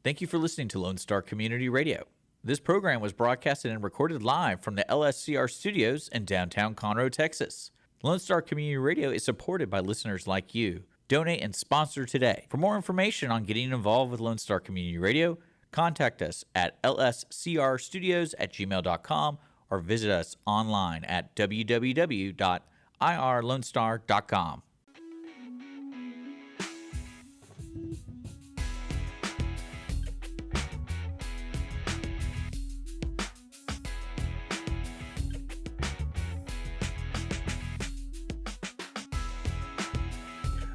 Thank you for listening to Lone Star Community Radio. This program was broadcasted and recorded live from the LSCR studios in downtown Conroe, Texas. Lone Star Community Radio is supported by listeners like you. Donate and sponsor today. For more information on getting involved with Lone Star Community Radio, contact us at lscrstudios@gmail.com or visit us online at www.irlonestar.com.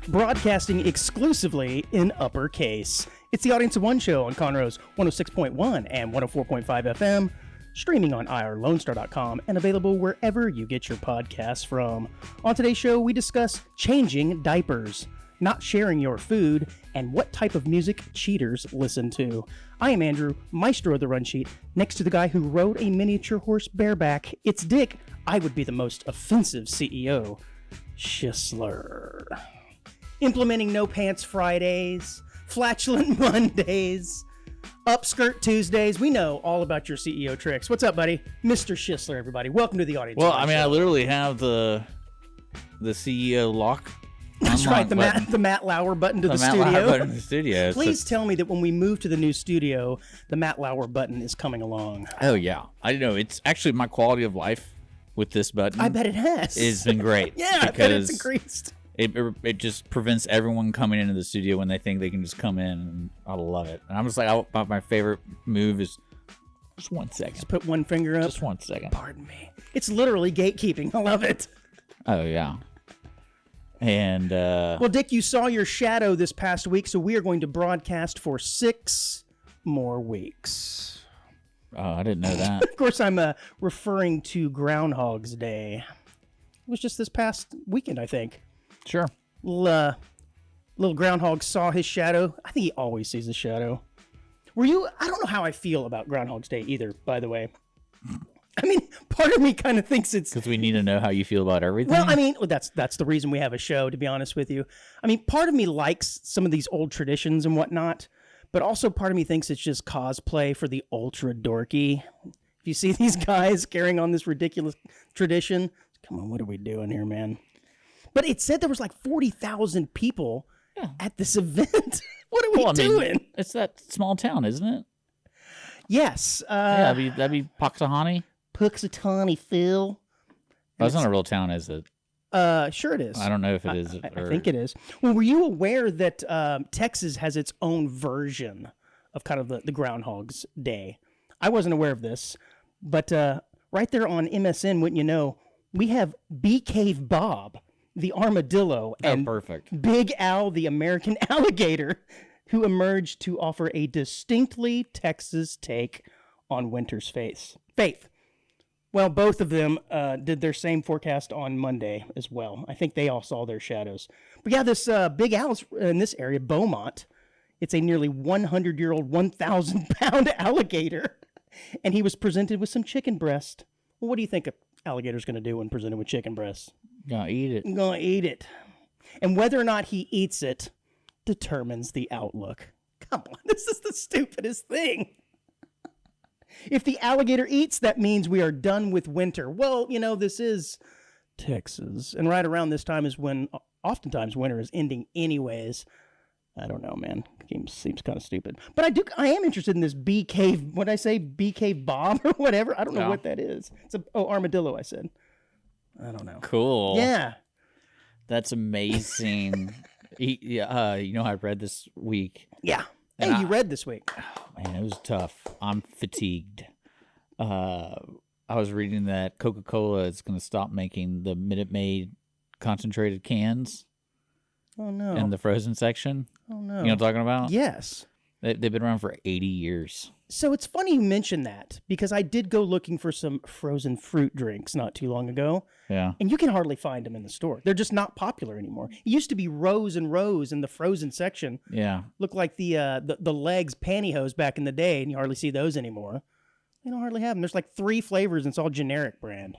Broadcasting exclusively in uppercase. It's the Audience of One show on Conroe's 106.1 and 104.5 FM, streaming on irlonestar.com and available wherever you get your podcasts from. On today's show, we discuss changing diapers, not sharing your food, and what type of music cheaters listen to. I am Andrew, maestro of the run sheet, next to the guy who rode a miniature horse bareback. It's Dick. I would be the most offensive CEO, Schisler. Implementing No Pants Fridays, Flatulent Mondays, Upskirt Tuesdays. We know all about your CEO tricks. What's up, buddy? Mr. Schisler, everybody. Welcome to the audience. Well, I mean, I literally have the CEO lock. That's right, the Matt Lauer button to the studio. Matt Lauer button to the studio. Please tell me that when we move to the new studio, the Matt Lauer button is coming along. Oh, yeah. I know. It's actually my quality of life with this button. I bet it has. It's been great. Yeah, I bet it's increased. It just prevents everyone coming into the studio when they think they can just come in, and I love it. And I'm just like, my favorite move is just 1 second. Just put one finger up. Just 1 second. Pardon me. It's literally gatekeeping. I love it. Oh, yeah. And, well, Dick, you saw your shadow this past week, so we are going to broadcast for 6 more weeks. Oh, I didn't know that. Of course, I'm referring to Groundhog's Day. It was just this past weekend, I think. Sure. Little groundhog saw his shadow. I think he always sees his shadow. I don't know how I feel about Groundhog's Day either, by the way. I mean, part of me kind of thinks it's... Because we need to know how you feel about everything? Well, I mean, that's the reason we have a show, to be honest with you. I mean, part of me likes some of these old traditions and whatnot, but also part of me thinks it's just cosplay for the ultra dorky. If you see these guys carrying on this ridiculous tradition, come on, what are we doing here, man? But it said there was like 40,000 people at this event. What are we doing? Mean, it's that small town, isn't it? Yes. Yeah, that'd be Puxahani. Puxatawny, Phil. That's not a real town, is it? Sure it is. I don't know if it is. I think it is. Well, were you aware that Texas has its own version of kind of the Groundhog's Day? I wasn't aware of this, but right there on MSN, wouldn't you know, we have Bee Cave Bob, the armadillo, and perfect. Big Al, the American alligator, who emerged to offer a distinctly Texas take on winter's faith. Well, both of them did their same forecast on Monday as well. I think they all saw their shadows. But yeah, this Big Al's in this area, Beaumont. It's a nearly 100-year-old, 1,000-pound alligator, and he was presented with some chicken breast. Well, what do you think an alligator's going to do when presented with chicken breast? Gonna eat it. Gonna eat it. And whether or not he eats it determines the outlook. Come on, this is the stupidest thing. If the alligator eats, that means we are done with winter. Well, you know, this is Texas. And right around this time is when oftentimes winter is ending anyways. I don't know, man. Game seems kind of stupid. But I am interested in this Bee Cave, what did I say? Bee Cave Bob or whatever? I don't know what that is. It's armadillo, I said. I don't know. Cool. Yeah. That's amazing. You know, I read this week. Yeah. Hey, you read this week. Oh, man, it was tough. I'm fatigued. I was reading that Coca-Cola is going to stop making the Minute Maid concentrated cans. Oh, no. In the frozen section. Oh, no. You know what I'm talking about? Yes. They've been around for 80 years. So it's funny you mention that, because I did go looking for some frozen fruit drinks not too long ago. Yeah. And you can hardly find them in the store. They're just not popular anymore. It used to be rows and rows in the frozen section. Yeah. Looked like the legs pantyhose back in the day, and you hardly see those anymore. They don't hardly have them. There's like 3 flavors, and it's all generic brand.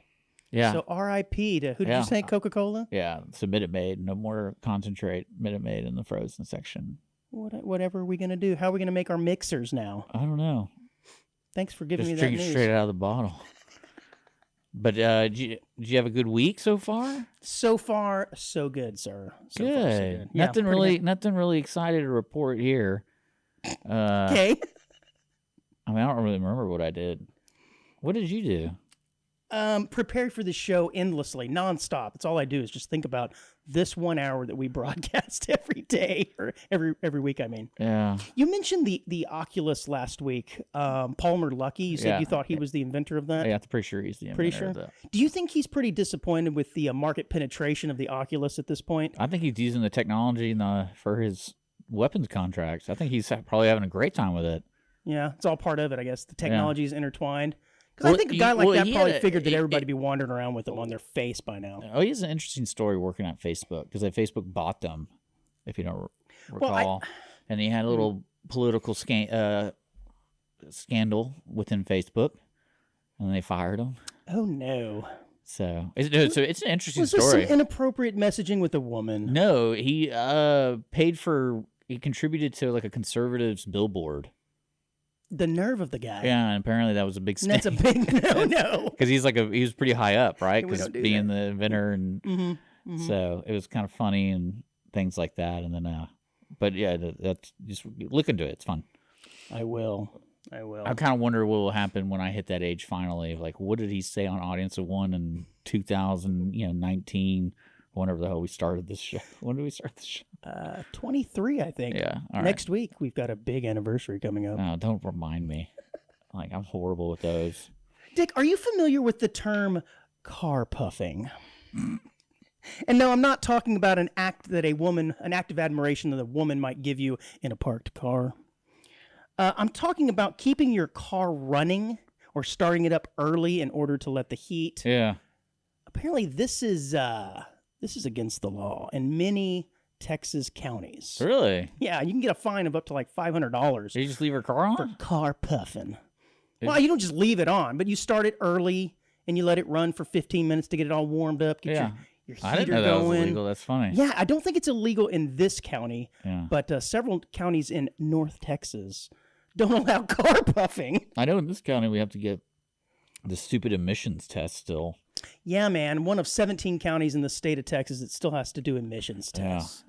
Yeah. So R.I.P. to, who did you say, Coca-Cola? Yeah. So Minute Maid, no more concentrate Minute Maid in the frozen section. Whatever are we going to do? How are we going to make our mixers now? I don't know. Thanks for giving Just me that drink news. it straight out of the bottle. But did you have a good week so far? So far, so good, sir. So Good. far, so good. Yeah, Nothing really excited to report here. Okay. I mean, I don't really remember what I did. What did you do? Prepare for the show endlessly, nonstop. It's all I do is just think about this 1 hour that we broadcast every day, or every week, I mean. Yeah. You mentioned the Oculus last week. Palmer Luckey, you said you thought he was the inventor of that? Yeah, I'm pretty sure he's the inventor of that. Do you think he's pretty disappointed with the market penetration of the Oculus at this point? I think he's using the technology for his weapons contracts. I think he's probably having a great time with it. Yeah, it's all part of it, I guess. The technology is intertwined. Because Well, I think a guy like that probably figured that he- everybody would be wandering around with them on their face by now. Oh, he has an interesting story working at Facebook because Facebook bought them, if you don't recall. And he had a little political scandal within Facebook, and they fired him. Oh, no. So it's an interesting Was this story. some inappropriate messaging with a woman? No, he he contributed to like a conservative's billboard. The nerve of the guy. Yeah, and apparently that was a big And that's a big no. because he was pretty high up, right? We Because don't do being the inventor, and So so it was kind of funny and things like that. And then, but yeah, that's just look into it. It's fun. I will. I kind of wonder what will happen when I hit that age finally. Like, what did he say on Audience of One in 2019? Whenever the hell we started this show. When did we start this show? 23, I think. Yeah. All Next week, we've got a big anniversary coming up. Oh, don't remind me. Like, I'm horrible with those. Dick, are you familiar with the term car puffing? And no, I'm not talking about an act of admiration that a woman might give you in a parked car. I'm talking about keeping your car running or starting it up early in order to let the heat. Yeah. Apparently, this is against the law in many Texas counties. Really? Yeah, you can get a fine of up to like $500 Did you just leave her car on? for car puffing. Well, you don't just leave it on, but you start it early and you let it run for 15 minutes to get it all warmed up, get your heater I didn't know that going. was illegal. That's funny. Yeah, I don't think it's illegal in this county, Yeah. but several counties in North Texas don't allow car puffing. I know in this county we have to get the stupid emissions test still. Yeah, man, one of 17 counties in the state of Texas that still has to do emissions tests.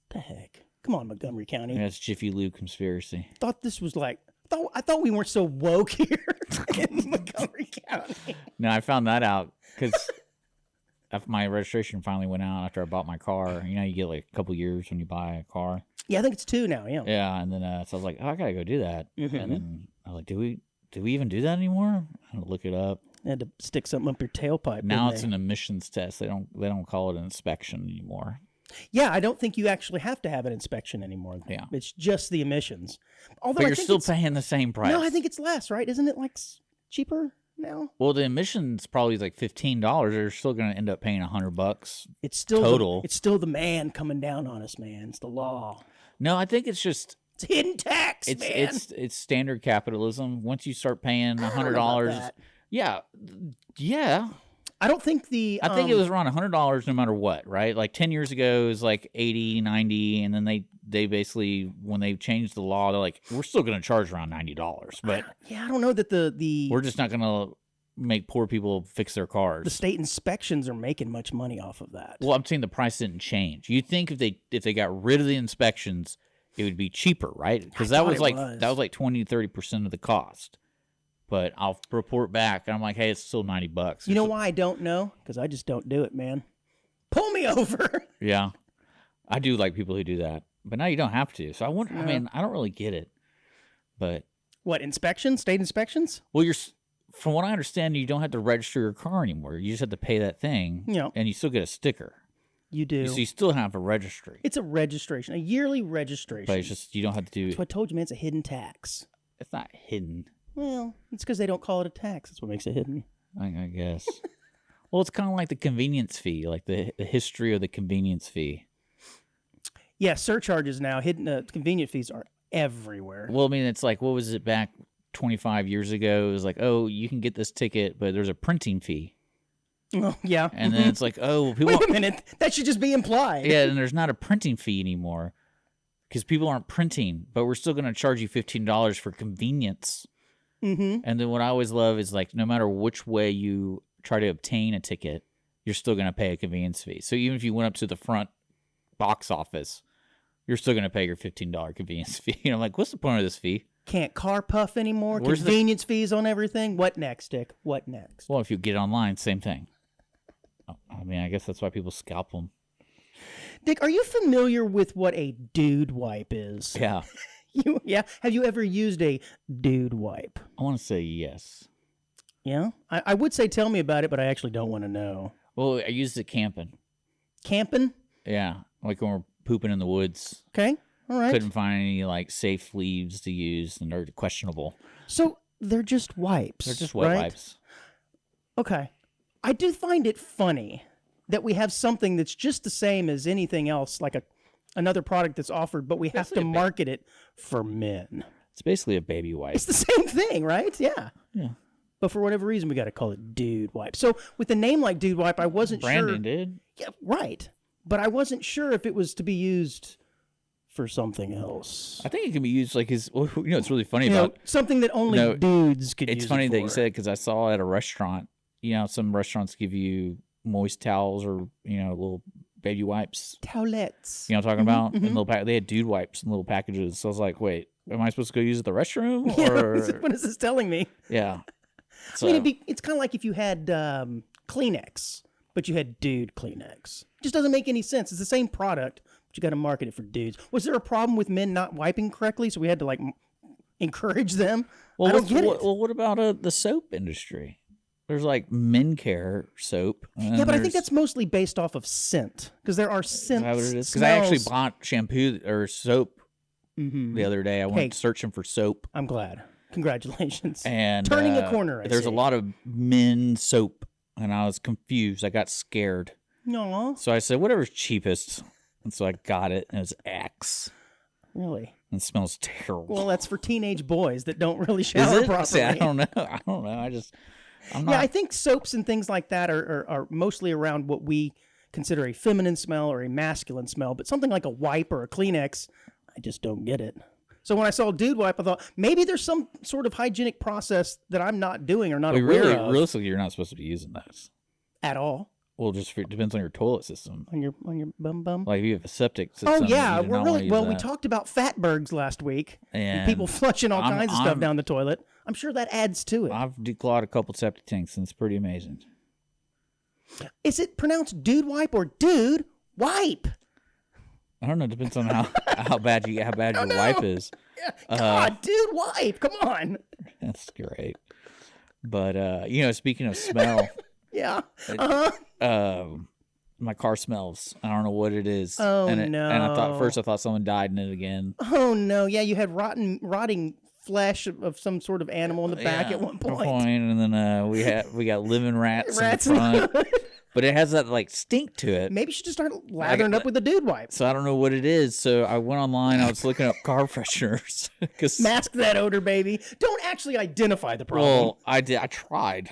The heck? Come on, Montgomery County. Yeah, it's Jiffy Lube conspiracy. Thought this was like, I thought we weren't so woke here in Montgomery County. No, I found that out because my registration finally went out after I bought my car. You know, you get like a couple years when you buy a car. Yeah, I think it's 2 now. Yeah. Yeah, and then so I was like, oh, I gotta go do that. Mhm. And then I was like, do we even do that anymore? I had to look it up. They had to stick something up your tailpipe. Now didn't it's they? an emissions test. They don't call it an inspection anymore. Yeah, I don't think you actually have to have an inspection anymore. Yeah. It's just the emissions. Although But I you're think still it's- paying the same price. No, I think it's less, right? Isn't it like cheaper now? Well, the emissions probably like $15. They're still going to end up paying $100. It's still Total. it's still the man coming down on us, man. It's the law. No, I think it's just It's hidden tax, it's man. it's standard capitalism. Once you start paying I don't know about $100, that. yeah. I don't think I think it was around $100 no matter what, right? Like 10 years ago, it was like 80, 90, and then they basically, when they changed the law, they're like, we're still going to charge around $90, but Yeah, I don't know that the we're just not going to make poor people fix their cars. the state inspections are making much money off of that. Well, I'm saying the price didn't change. You'd think if they got rid of the inspections, it would be cheaper, right? Because that thought was it like was. that was like 20-30% of the cost. But I'll report back, and I'm like, hey, it's still $90. You know why I don't know? Because I just don't do it, man. Pull me over. Yeah, I do like people who do that, but now you don't have to. So I wonder. I mean, I don't really get it. But What, inspections? State inspections? well, from what I understand, you don't have to register your car anymore. You just have to pay that thing, Yeah. and you still get a sticker. You do. So you still have a registry, It's a registration, a yearly registration. but it's just you don't have to do. That's what I told you, man. It's a hidden tax. It's not hidden. Well, it's because they don't call it a tax. That's what makes it hidden. I guess. Well, it's kind of like the convenience fee, like the history of the convenience fee. Yeah, surcharges now, hidden convenient fees are everywhere. Well, I mean, it's like, what was it back 25 years ago? It was like, oh, you can get this ticket, but there's a printing fee. Oh, yeah. And then it's like, oh, people. Wait a minute. That should just be implied. Yeah, and there's not a printing fee anymore. because people aren't printing, but we're still going to charge you $15 for convenience. Mm-hmm. And then what I always love is like, no matter which way you try to obtain a ticket, you're still going to pay a convenience fee. So even if you went up to the front box office, you're still going to pay your $15 convenience fee. And I'm like, what's the point of this fee? Can't car puff anymore. Where's Convenience fees on everything. What next, Dick? What next? Well, if you get online, same thing. I mean, I guess that's why people scalp them. Dick, are you familiar with what a dude wipe is? Yeah. Yeah. Have you ever used a dude wipe? I want to say yes. Yeah. I would say tell me about it, but I actually don't want to know. Well, I used it camping. Camping? Yeah. Like when we're pooping in the woods. Okay. All right. Couldn't find any like safe leaves to use, and they're questionable. So they're just wipes. They're just wet right? wipes. Okay. I do find it funny that we have something that's just the same as anything else, like another product that's offered, but we have to market it for men. It's basically a baby wipe. It's the same thing, right? Yeah. Yeah. But for whatever reason, we got to call it dude wipe. So with a name like dude wipe, I wasn't sure. Brandon did. Yeah, right. But I wasn't sure if it was to be used for something else. I think it can be used like his. Well, it's really funny something that only dudes could use. It's funny it that for. You said, because I saw at a restaurant. Some restaurants give you moist towels or little baby wipes. Towelettes. You know what I'm talking about? Mm-hmm. And little they had dude wipes in little packages. So I was like, wait, am I supposed to go use the restroom? Yeah, Or what is this telling me? Yeah. So, I mean, it's kind of like if you had Kleenex, but you had dude Kleenex. It just doesn't make any sense. It's the same product, but you got to market it for dudes. Was there a problem with men not wiping correctly, so we had to like encourage them? well, I don't get it. Well, what about the soap industry? There's like men care soap. Yeah, but I think that's mostly based off of scent, because there are scents. Is that what it is? Because I actually bought shampoo or soap the other day. I went searching for soap. I'm glad. Congratulations. And turning a corner. There's a lot of men soap, and I was confused. I got scared. No. So I said, whatever's cheapest. And so I got it, and it was Axe. Really? And it smells terrible. Well, that's for teenage boys that don't really shower properly. See, I don't know. I'm not. Yeah, I think soaps and things like that are mostly around what we consider a feminine smell or a masculine smell. But something like a wipe or a Kleenex, I just don't get it. So when I saw dude wipe, I thought maybe there's some sort of hygienic process that I'm not doing or not aware of. Realistically, you're not supposed to be using those at all. Well, it depends on your toilet system. On your bum. Like if you have a septic system. Oh yeah, we talked about fatbergs last week and people flushing all kinds of stuff down the toilet. I'm sure that adds to it. I've declawed a couple septic tanks, and it's pretty amazing. Is it pronounced dude wipe or dude wipe? I don't know. It depends on how bad your wipe is. Yeah. God, dude wipe. Come on. That's great. But speaking of smell. Yeah. My car smells. I don't know what it is. Oh, no. And I thought someone died in it again. Oh no. Yeah, you had rotting flesh of some sort of animal in the back at one point. And then we got living rats in the front. But it has that like stink to it. Maybe you should just start lathering up with the dude wipe. So I don't know what it is. So I went online. I was looking up car fresheners. Mask that odor, baby. Don't actually identify the problem. Well, I did. I tried.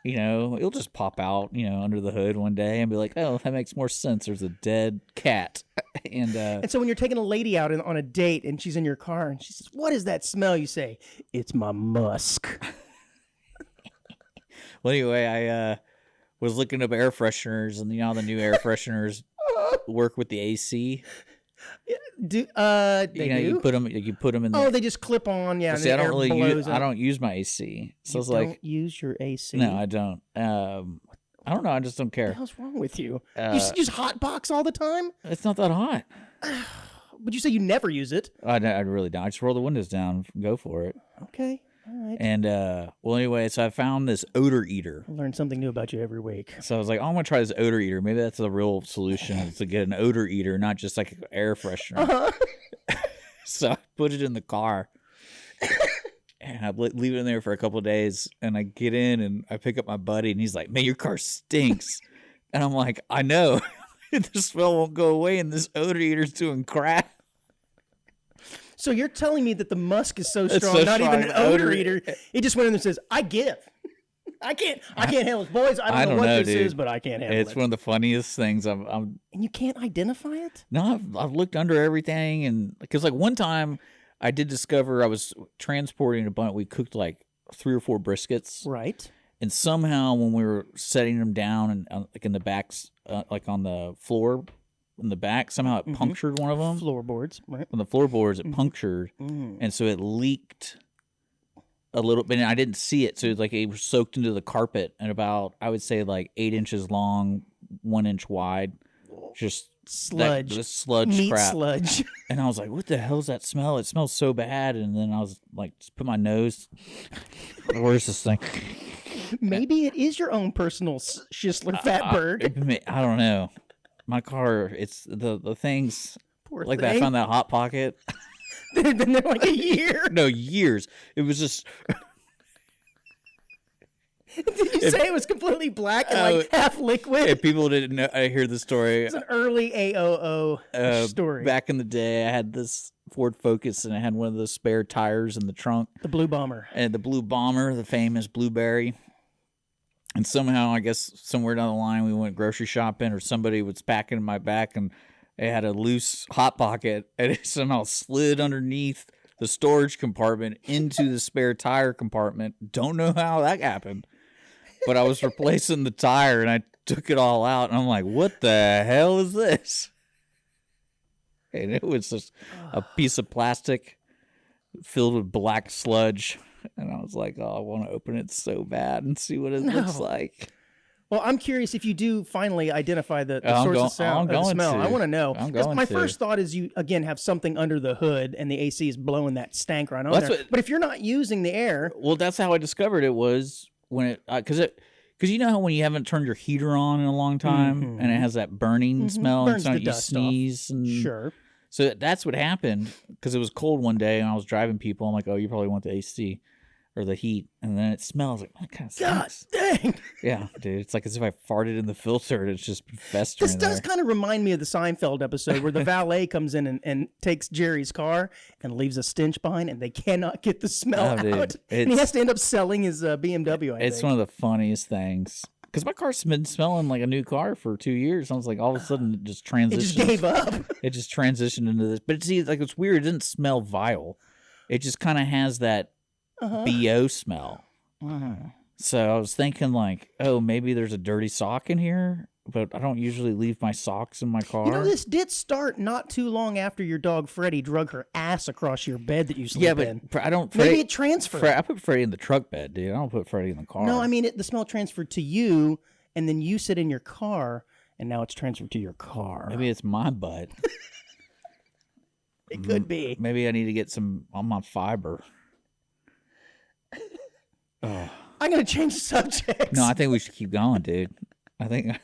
It'll just pop out, under the hood one day and be like, oh, that makes more sense. There's a dead cat. And so when you're taking a lady out on a date and she's in your car and she says, what is that smell? You say, it's my musk. Well, anyway, I was looking up air fresheners, and the new air fresheners work with the AC. They do? You put them in. Oh, they just clip on. Yeah. See, I don't use my AC. So you it's like, don't use your AC. No, I don't. I don't know. I just don't care. What the hell's wrong with you? You use hot box all the time? It's not that hot. But you say you never use it. I really don't. I just roll the windows down and go for it. Okay. All right. And, anyway, so I found this odor eater. I learn something new about you every week. So I was like, I'm going to try this odor eater. Maybe that's the real solution, is to get an odor eater, not just like an air freshener. Uh-huh. So I put it in the car. And I leave it in there for a couple of days. And I get in and I pick up my buddy, and he's like, man, your car stinks. And I'm like, I know. The smell won't go away, and this odor eater's doing crap. So you're telling me that the musk is so strong, not even an odor eater. It just went in there and says, I give. I can't handle it. Boys, I don't know what this is, but I can't handle it. It's one of the funniest things. I'm And you can't identify it? No, I've looked under everything, and because like one time I did discover I was transporting a bunch. We cooked like 3 or 4 briskets, Right. and somehow when we were setting them down and like in the backs, like on the floor in the back, somehow it punctured one of them. Floorboards, right? On the floorboards, it punctured, and so it leaked a little bit. And I didn't see it, so it was like it was soaked into the carpet, and about I would say like 8 inches long, 1 inch wide, just Sludge. this sludge Meat crap. sludge. And I was like, "What the hell's that smell? It smells so bad." And then I was like, just put my nose. Where's this thing? Maybe it is your own personal Schisler fatberg. I don't know. My car, it's the things Poor like thing. that. I found that Hot Pocket. That had been there like a year. No, years. It was just. Did you say it was completely black and like half liquid? If people didn't know, I hear the story. It's an early AOO story. Back in the day, I had this Ford Focus, and I had one of those spare tires in the trunk. The Blue Bomber. And the Blue Bomber, the famous Blueberry. And somehow, I guess, somewhere down the line, we went grocery shopping, or somebody was packing in my back, and it had a loose Hot Pocket, and it somehow slid underneath the storage compartment into the spare tire compartment. Don't know how that happened. But I was replacing the tire, and I took it all out, and I'm like, what the hell is this? And it was just a piece of plastic filled with black sludge. And I was like, oh, I want to open it so bad and see what it looks like. Well, I'm curious if you do finally identify the I'm source go- of sound, I'm or the going smell. to. I want to know. I'm 'Cause going my to. first thought is you, again, have something under the hood and the AC is blowing that stank right on Well, that's there. what- But if you're not using the air, Well, that's how I discovered it was when it, because you know how when you haven't turned your heater on in a long time and it has that burning smell, Burns and the you dust off. sneeze and sure. So that's what happened, because it was cold one day and I was driving people. I'm like, oh, you probably want the AC or the heat, and then it smells like, what kind of God stinks? dang. Yeah, dude, it's like as if I farted in the filter and it's just been festering This does there. kind of remind me of the Seinfeld episode where the valet comes in and takes Jerry's car and leaves a stench behind, and they cannot get the smell Oh, dude, out. And he it's- has to end up selling his BMW, I It's think. one of the funniest things. Because my car's been smelling like a new car for 2 years. I was like, all of a sudden, it just transitioned. It just gave up. It just transitioned into this. But see, like, it's weird. It didn't smell vile. It just kind of has that BO smell. So I was thinking, like, oh, maybe there's a dirty sock in here. But I don't usually leave my socks in my car. You know, this did start not too long after your dog Freddie drug her ass across your bed that you sleep yeah, but in. I don't. Maybe it transferred. I put Freddie in the truck bed, dude. I don't put Freddie in the car. No, I mean, the smell transferred to you, and then you sit in your car, and now it's transferred to your car. Maybe it's my butt. It could be. Maybe I need to get some on my fiber. I'm going to change subjects. No, I think we should keep going, dude. I think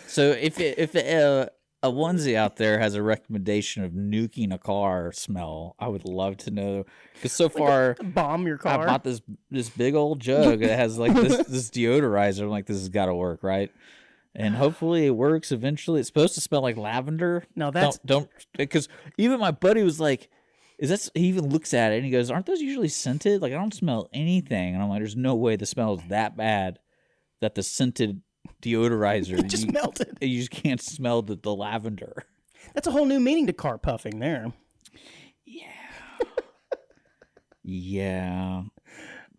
so. If a onesie out there has a recommendation of nuking a car smell, I would love to know. Because so far, Bomb your car. I bought this big old jug that has like this deodorizer. I'm like, this has got to work, right? And hopefully it works eventually. It's supposed to smell like lavender. No, that's- don't because even my buddy was like, "Is that?" He even looks at it and he goes, "Aren't those usually scented? Like I don't smell anything." And I'm like, "There's no way the smell is that bad that the scented deodorizer It just melted. You just can't smell the lavender." That's a whole new meaning to car puffing there. Yeah.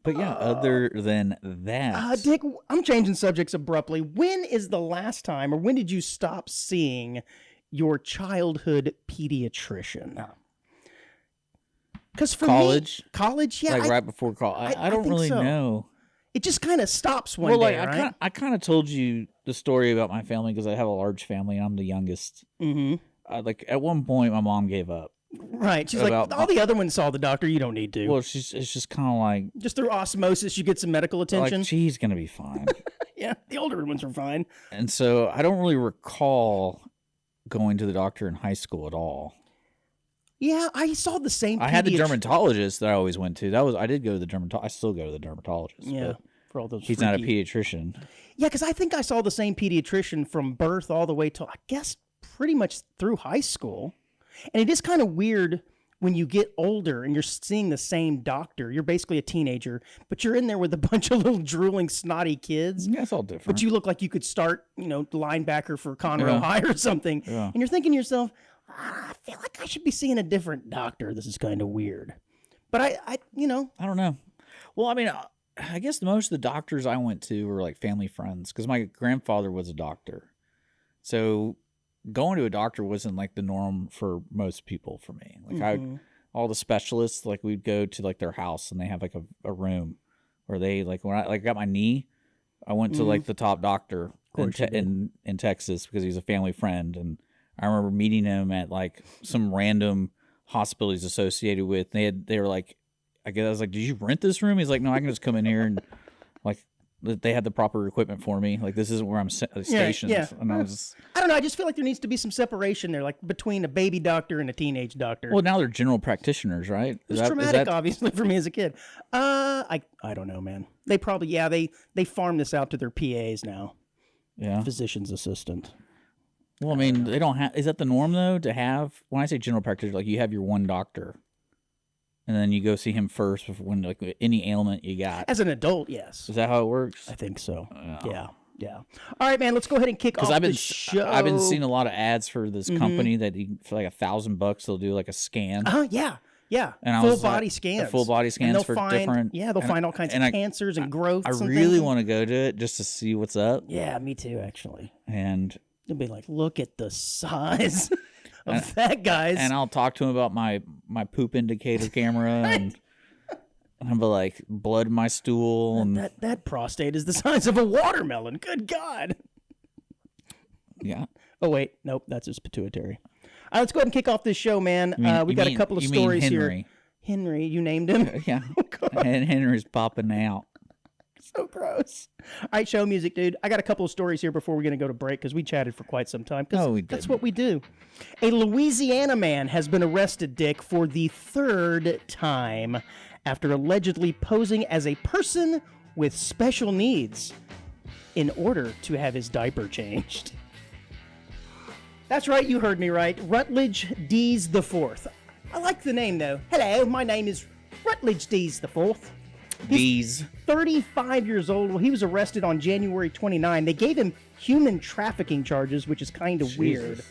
But yeah, other than that, Dick, I'm changing subjects abruptly. When is the last time, or when did you stop seeing your childhood pediatrician? Because for college, me, college, yeah, like right before college. I don't think really so. know. It just kind of stops one day, like right? I kind of told you the story about my family because I have a large family and I'm the youngest. Mm-hmm. Like at one point, my mom gave up. Right. She's About- like, all the other ones saw the doctor. You don't need to. Well, it's just kind of like Just through osmosis, you get some medical attention. like she's gonna be fine. Yeah, the older ones are fine. And so I don't really recall going to the doctor in high school at all. Yeah, I saw the same. I had the dermatologist that I always went to. I did go to the dermatologist. I still go to the dermatologist. Yeah, but for all those. he's not a freaky- pediatrician. Yeah, because I think I saw the same pediatrician from birth all the way till I guess pretty much through high school, and it is kind of weird when you get older and you're seeing the same doctor, you're basically a teenager, but you're in there with a bunch of little drooling, snotty kids. Yeah, it's all different. But you look like you could start, linebacker for Conroe High or something. Yeah. And you're thinking to yourself, I feel like I should be seeing a different doctor. This is kind of weird. But I don't know. Well, I mean, I guess most of the doctors I went to were like family friends because my grandfather was a doctor. So going to a doctor wasn't like the norm for most people for me. Like all the specialists, like we'd go to like their house and they have like a room where they like, when I got my knee, I went to like the top doctor in Texas because he's a family friend. And I remember meeting him at like some random hospital he's associated with. They were like, I was like, did you rent this room? He's like, no, I can just come in here and like, they had the proper equipment for me. Like, this isn't where I'm stationed. Yeah. And I was just... I don't know. I just feel like there needs to be some separation there, like between a baby doctor and a teenage doctor. Well, now they're general practitioners, right? It was traumatic, obviously, for me as a kid. I don't know, man. They probably, they farm this out to their PAs now. Yeah. Physician's assistant. Well, I mean, they don't have... Is that the norm, though, to have... When I say general practitioner, like, you have your one doctor. And then you go see him first when like any ailment you got. As an adult, yes. Is that how it works? I think so. Yeah. All right, man. Let's go ahead and kick off the show. I've been seeing a lot of ads for this company that for like $1,000 they'll do like a scan. Yeah. And full body scans. Full body scans for different. Yeah, they'll find all kinds of cancers and growths. I really want to go to it just to see what's up. Yeah, me too, actually. And they'll be like, look at the size. Of that, guys. And I'll talk to him about my poop indicator camera and I'll be like, blood in my stool. And that prostate is the size of a watermelon. Good God. Yeah. Oh, wait. Nope. That's his pituitary. All right, let's go ahead and kick off this show, man. We got a couple of stories here. Henry, you named him? Yeah. And Henry's popping out. So gross. All right, show music, dude. I got a couple of stories here before we're going to go to break because we chatted for quite some time. No, we didn't. That's what we do. A Louisiana man has been arrested, Dick, for the third time after allegedly posing as a person with special needs in order to have his diaper changed. That's right, you heard me right. Rutledge Dees the Fourth. I like the name, though. Hello, my name is Rutledge Dees the Fourth. He's 35 years old. Well, he was arrested on January 29. They gave him human trafficking charges, which is kind of weird.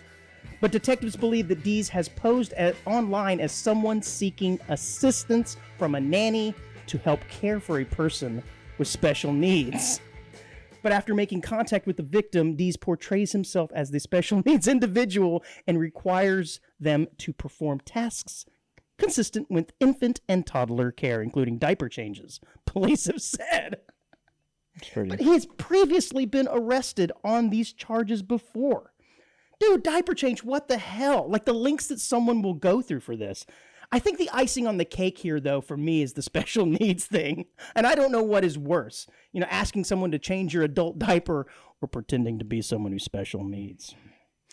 But detectives believe that Dees has posed online as someone seeking assistance from a nanny to help care for a person with special needs. But after making contact with the victim, Dees portrays himself as the special needs individual and requires them to perform tasks consistent with infant and toddler care, including diaper changes, police have said. But he has previously been arrested on these charges before. Dude, diaper change, what the hell? Like the lengths that someone will go through for this. I think the icing on the cake here, though, for me is the special needs thing. And I don't know what is worse. Asking someone to change your adult diaper or pretending to be someone who's special needs.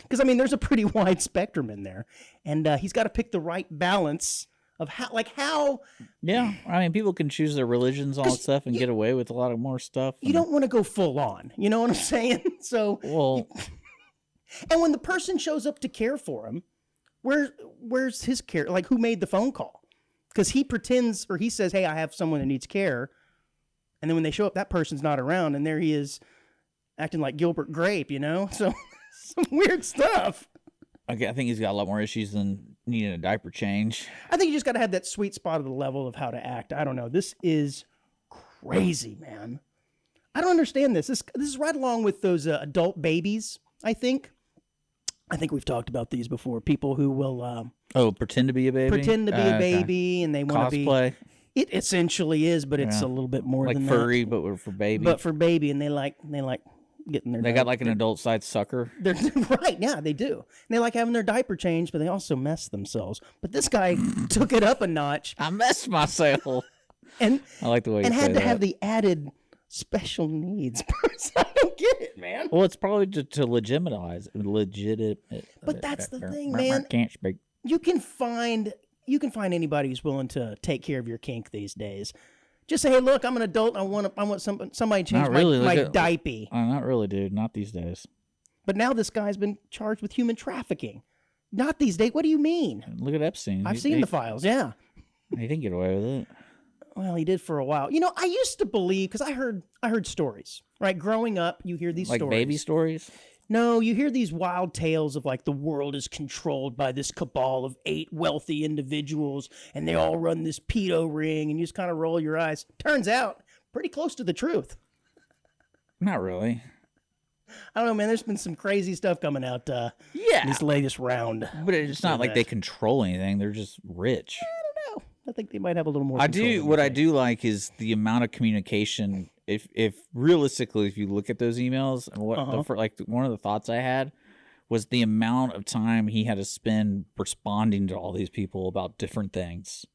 Because, there's a pretty wide spectrum in there. And he's got to pick the right balance of how... Yeah, people can choose their religions, all that stuff, and get away with a lot of more stuff. You don't want to go full on. You know what I'm saying? So... Well... And when the person shows up to care for him, where's his care? Like, who made the phone call? Because he pretends, or he says, hey, I have someone that needs care. And then when they show up, that person's not around, and there he is acting like Gilbert Grape, So... Some weird stuff. Okay, I think he's got a lot more issues than needing a diaper change. I think you just got to have that sweet spot of the level of how to act. I don't know. This is crazy, man. I don't understand this. This is right along with those adult babies, I think. I think we've talked about these before. People who will... pretend to be a baby? Pretend to be a baby, and they want to be... Cosplay? It essentially is, but it's a little bit more than that. Like furry, but for baby? But for baby, and they like getting their... They got like an adult-sized sucker? They're right, yeah, they do. And they like having their diaper changed, but they also mess themselves. But this guy took it up a notch. I messed myself. And I like the way you say that. And had to have the added special needs person. I don't get it, man. Well, it's probably to legitimize it. But that's the thing, man. Can't speak. You can find anybody who's willing to take care of your kink these days. Just say, hey, look, I'm an adult. I want somebody to change my diaper. Not really, dude. Not these days. But now this guy's been charged with human trafficking. Not these days. What do you mean? Look at Epstein. I've seen the files, yeah. He didn't get away with it. Well, he did for a while. You know, I used to believe, because I heard stories, right? Growing up, you hear these like stories. baby stories? No, you hear these wild tales of like the world is controlled by this cabal of 8 wealthy individuals and they all run this pedo ring, and you just kind of roll your eyes. Turns out, pretty close to the truth. Not really. I don't know, man. There's been some crazy stuff coming out Yeah. this latest round. But it's not like they control anything. They're just rich. I don't know. I think they might have a little more I control do. than What we I think. do like is the amount of communication. If realistically, if you look at those emails, and what one of the thoughts I had was the amount of time he had to spend responding to all these people about different things.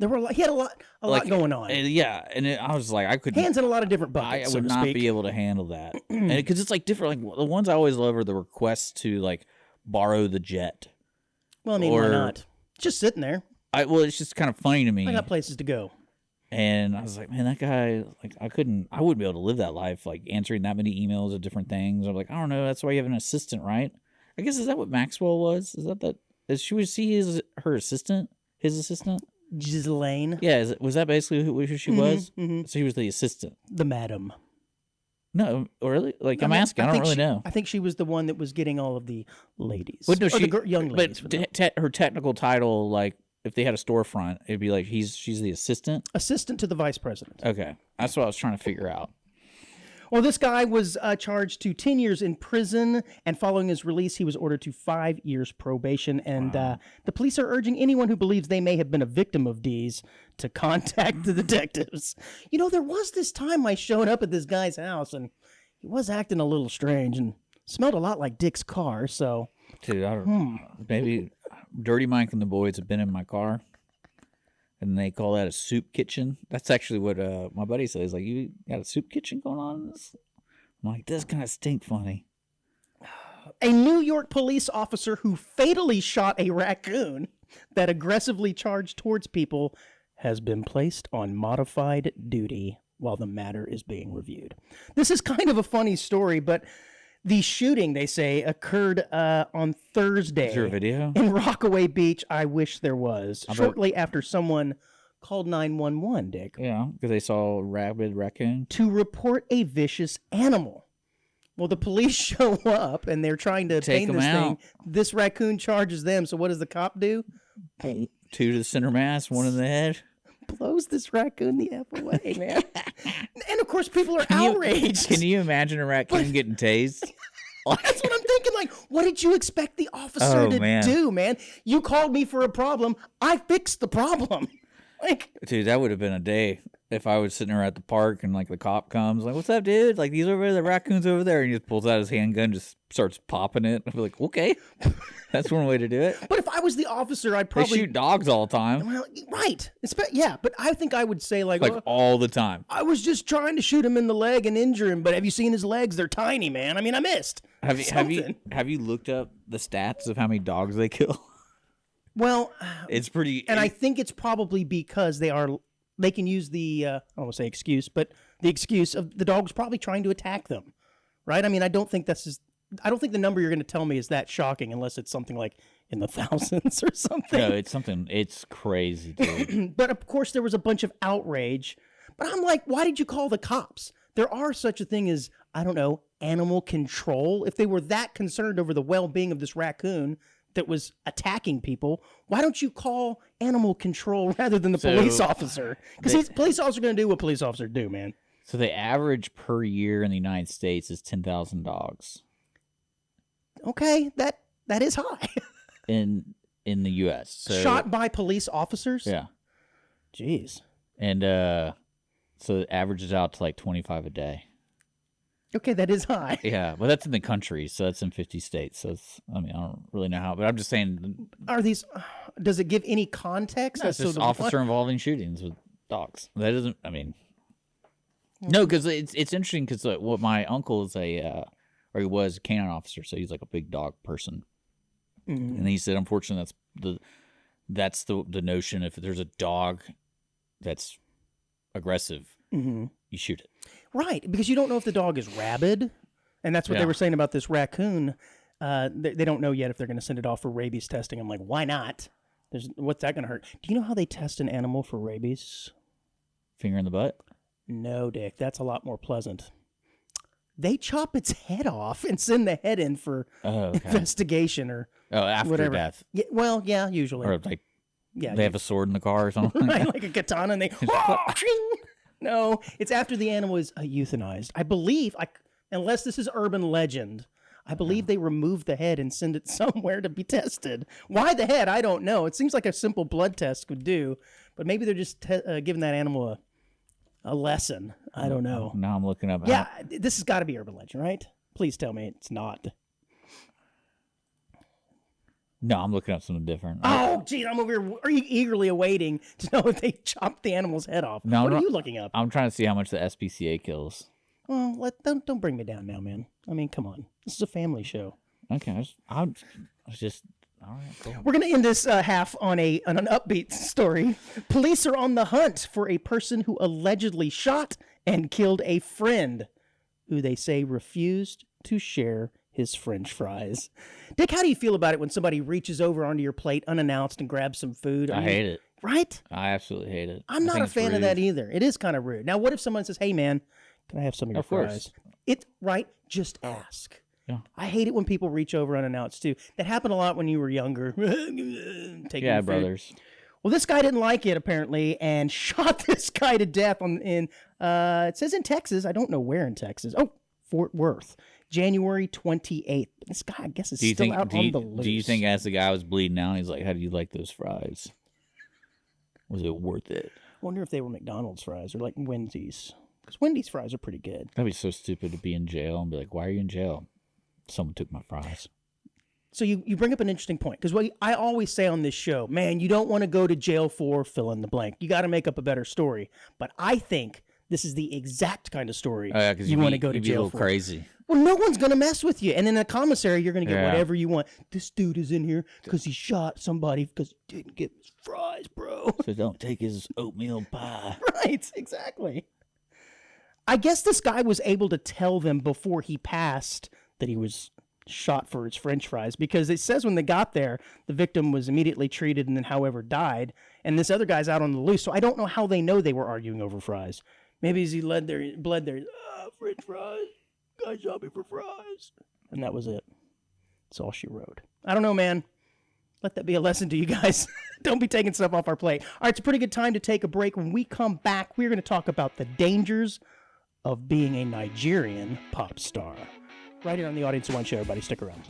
He had a lot going on. Yeah, and I was like, I couldn't. Hands in a lot of different I buckets. would so to not speak. be able to handle that, and because it's like different. Like the ones I always love are the requests to like borrow the jet. Well, I mean, why not? Just sitting there. Well, it's just kind of funny to me. I got places to go. And I was like, man, that guy, like, I wouldn't be able to live that life, like, answering that many emails of different things. I'm like, I don't know, that's why you have an assistant, right? I guess, is that what Maxwell was? Was she her assistant? His assistant? Ghislaine. Yeah, was that basically who she was? Mm-hmm. So he was the assistant. The madam. No, really? Like, I'm asking, I don't really know. I think she was the one that was getting all of the ladies. But no, young ladies. But her technical title, like, if they had a storefront, it'd be like she's the assistant. Assistant to the vice president. Okay, that's what I was trying to figure out. Well, this guy was charged to 10 years in prison, and following his release, he was ordered to 5 years probation. And the police are urging anyone who believes they may have been a victim of D's to contact the detectives. You know, there was this time I showed up at this guy's house, and he was acting a little strange and smelled a lot like Dick's car. So, dude, I don't. Maybe Dirty Mike and the boys have been in my car, and they call that a soup kitchen. That's actually what my buddy says. Like, you got a soup kitchen going on in this? I'm like, this kind of stink funny. A New York police officer who fatally shot a raccoon that aggressively charged towards people has been placed on modified duty while the matter is being reviewed. This is kind of a funny story, but the shooting, they say, occurred on Thursday. Is there a video? In Rockaway Beach. I wish there was. Shortly after someone called 911, Dick. Yeah, because they saw a rabid raccoon. To report a vicious animal. Well, the police show up, and they're trying to Take obtain them this out. thing. This raccoon charges them, so what does the cop do? 2 to the center mass, 1 in the head. Blows this raccoon the F away, man. And, of course, people are outraged. Can you imagine a raccoon getting tased? That's what I'm thinking. Like, what did you expect the officer to do, man? You called me for a problem. I fixed the problem. Like, dude, that would have been a day if I was sitting there at the park and like the cop comes, like, "What's up, dude? Like, these over there, the raccoon's over there," and he just pulls out his handgun, just starts popping it. I'd be like, "Okay, that's one way to do it." But if I was the officer, I'd They probably shoot dogs all the time, Well, right. Yeah, but I think I would say like all the time. I was just trying to shoot him in the leg and injure him, but have you seen his legs? They're tiny, man. I mean, I missed. Have you looked up the stats of how many dogs they kill? Well, it's pretty. And I think it's probably because they can use the I don't want to say excuse, but the excuse of the dog's probably trying to attack them, right? I mean, I don't think the number you're going to tell me is that shocking unless it's something like in the thousands or something. No, it's crazy, dude. But of course, there was a bunch of outrage. But I'm like, why did you call the cops? There are such a thing as, I don't know, animal control. If they were that concerned over the well-being of this raccoon that was attacking people, why don't you call animal control rather than the police officer? Because the police officer going to do what police officers do, man. So the average per year in the United States is 10,000 dogs. Okay, that is high. in the U.S. So, shot by police officers? Yeah. Jeez. And so it averages out to like 25 a day. Okay, that is high. Yeah, well, that's in the country, so that's in 50 states. So I don't really know how, but I'm just saying. Does it give any context? No, it's just officer involving shootings with dogs. That doesn't, no, because it's interesting because what my uncle is or he was a canine officer, so he's like a big dog person. Mm-hmm. And he said, unfortunately, that's the notion. If there's a dog that's aggressive, you shoot it. Right, because you don't know if the dog is rabid, and that's what they were saying about this raccoon. They don't know yet if they're going to send it off for rabies testing. I'm like, why not? What's that going to hurt? Do you know how they test an animal for rabies? Finger in the butt? No, Dick. That's a lot more pleasant. They chop its head off and send the head in for investigation or after whatever. death. Yeah, well, yeah, usually. Or like they have a sword in the car or something. Right, like a katana, and they... No, it's after the animal is euthanized. I believe, unless this is urban legend, I believe they remove the head and send it somewhere to be tested. Why the head? I don't know. It seems like a simple blood test could do, but maybe they're just giving that animal a lesson. I don't know. Now I'm looking up. Yeah, this has got to be urban legend, right? Please tell me it's not. No, I'm looking up something different. Oh, geez, I'm over here eagerly awaiting to know if they chopped the animal's head off. No, what are you looking up? I'm trying to see how much the SPCA kills. Well, don't bring me down now, man. I mean, come on. This is a family show. Okay, I was just all right. Cool. We're gonna end this half on an upbeat story. Police are on the hunt for a person who allegedly shot and killed a friend, who they say refused to share his French fries. Dick, how do you feel about it when somebody reaches over onto your plate unannounced and grabs some food? I hate it. Right? I absolutely hate it. I'm not a fan of that either. It is kind of rude. Now, what if someone says, "Hey, man, can I have some of your fries?" Right? Just ask. Yeah. I hate it when people reach over unannounced too. That happened a lot when you were younger. Yeah, brothers. Well, this guy didn't like it apparently and shot this guy to death it says in Texas. I don't know where in Texas. Oh, Fort Worth. January 28th. This guy, I guess, is still out on the loose. Do you think as the guy was bleeding out, he's like, "How do you like those fries? Was it worth it?" I wonder if they were McDonald's fries or like Wendy's. Because Wendy's fries are pretty good. That'd be so stupid to be in jail and be like, "Why are you in jail?" "Someone took my fries." So you bring up an interesting point. Because what I always say on this show, man, you don't want to go to jail for fill in the blank. You got to make up a better story. But I think this is the exact kind of story you want to go to jail for. Crazy. Well, no one's going to mess with you. And in a commissary, you're going to get whatever you want. This dude is in here because he shot somebody because he didn't get his fries, bro. So don't take his oatmeal pie. Right, exactly. I guess this guy was able to tell them before he passed that he was shot for his French fries, because it says when they got there, the victim was immediately treated and then, however, died. And this other guy's out on the loose, so I don't know how they know they were arguing over fries. Maybe as he bled there, French fries. Guy shot me for fries. And that was it. That's all she wrote. I don't know, man. Let that be a lesson to you guys. Don't be taking stuff off our plate. All right, it's a pretty good time to take a break. When we come back, we're going to talk about the dangers of being a Nigerian pop star. Right here on the Audience of One show, everybody. Stick around.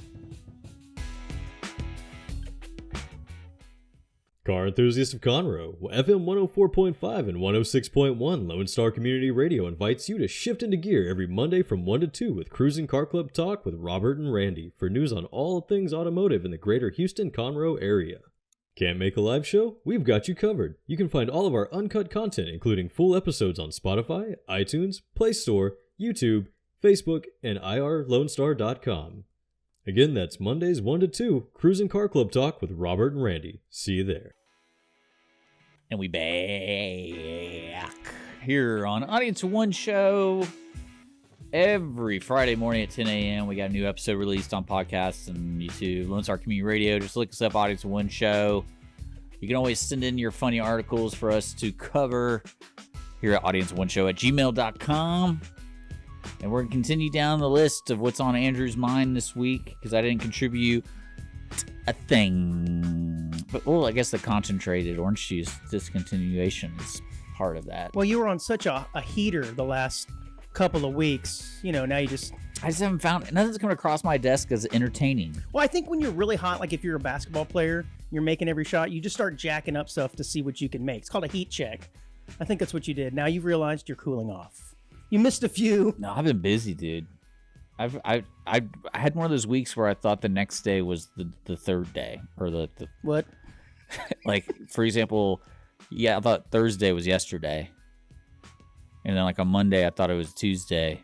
Car enthusiasts of Conroe, FM 104.5 and 106.1 Lone Star Community Radio invites you to shift into gear every Monday from 1 to 2 with Cruising Car Club Talk with Robert and Randy for news on all things automotive in the greater Houston-Conroe area. Can't make a live show? We've got you covered. You can find all of our uncut content, including full episodes on Spotify, iTunes, Play Store, YouTube, Facebook, and irlonestar.com. Again, that's Mondays 1 to 2, Cruising Car Club Talk with Robert and Randy. See you there. And we back here on Audience of One show. Every Friday morning at 10 a.m. we got a new episode released on podcasts and YouTube, Lone Star Community Radio. Just look us up, Audience of One show. You can always send in your funny articles for us to cover here at audienceofoneshow@gmail.com. And we're going to continue down the list of what's on Andrew's mind this week, because I didn't contribute a thing. But, well, I guess the concentrated orange juice discontinuation is part of that. Well, you were on such a heater the last couple of weeks. You know, now I just haven't found, nothing's coming across my desk as entertaining. Well, I think when you're really hot, like if you're a basketball player, you're making every shot, you just start jacking up stuff to see what you can make. It's called a heat check. I think that's what you did. Now you've realized you're cooling off. You missed a few. No, I've been busy, dude. I had one of those weeks where I thought the next day was the third day, or the what? Like, for example, I thought Thursday was yesterday, and then like on Monday I thought it was Tuesday.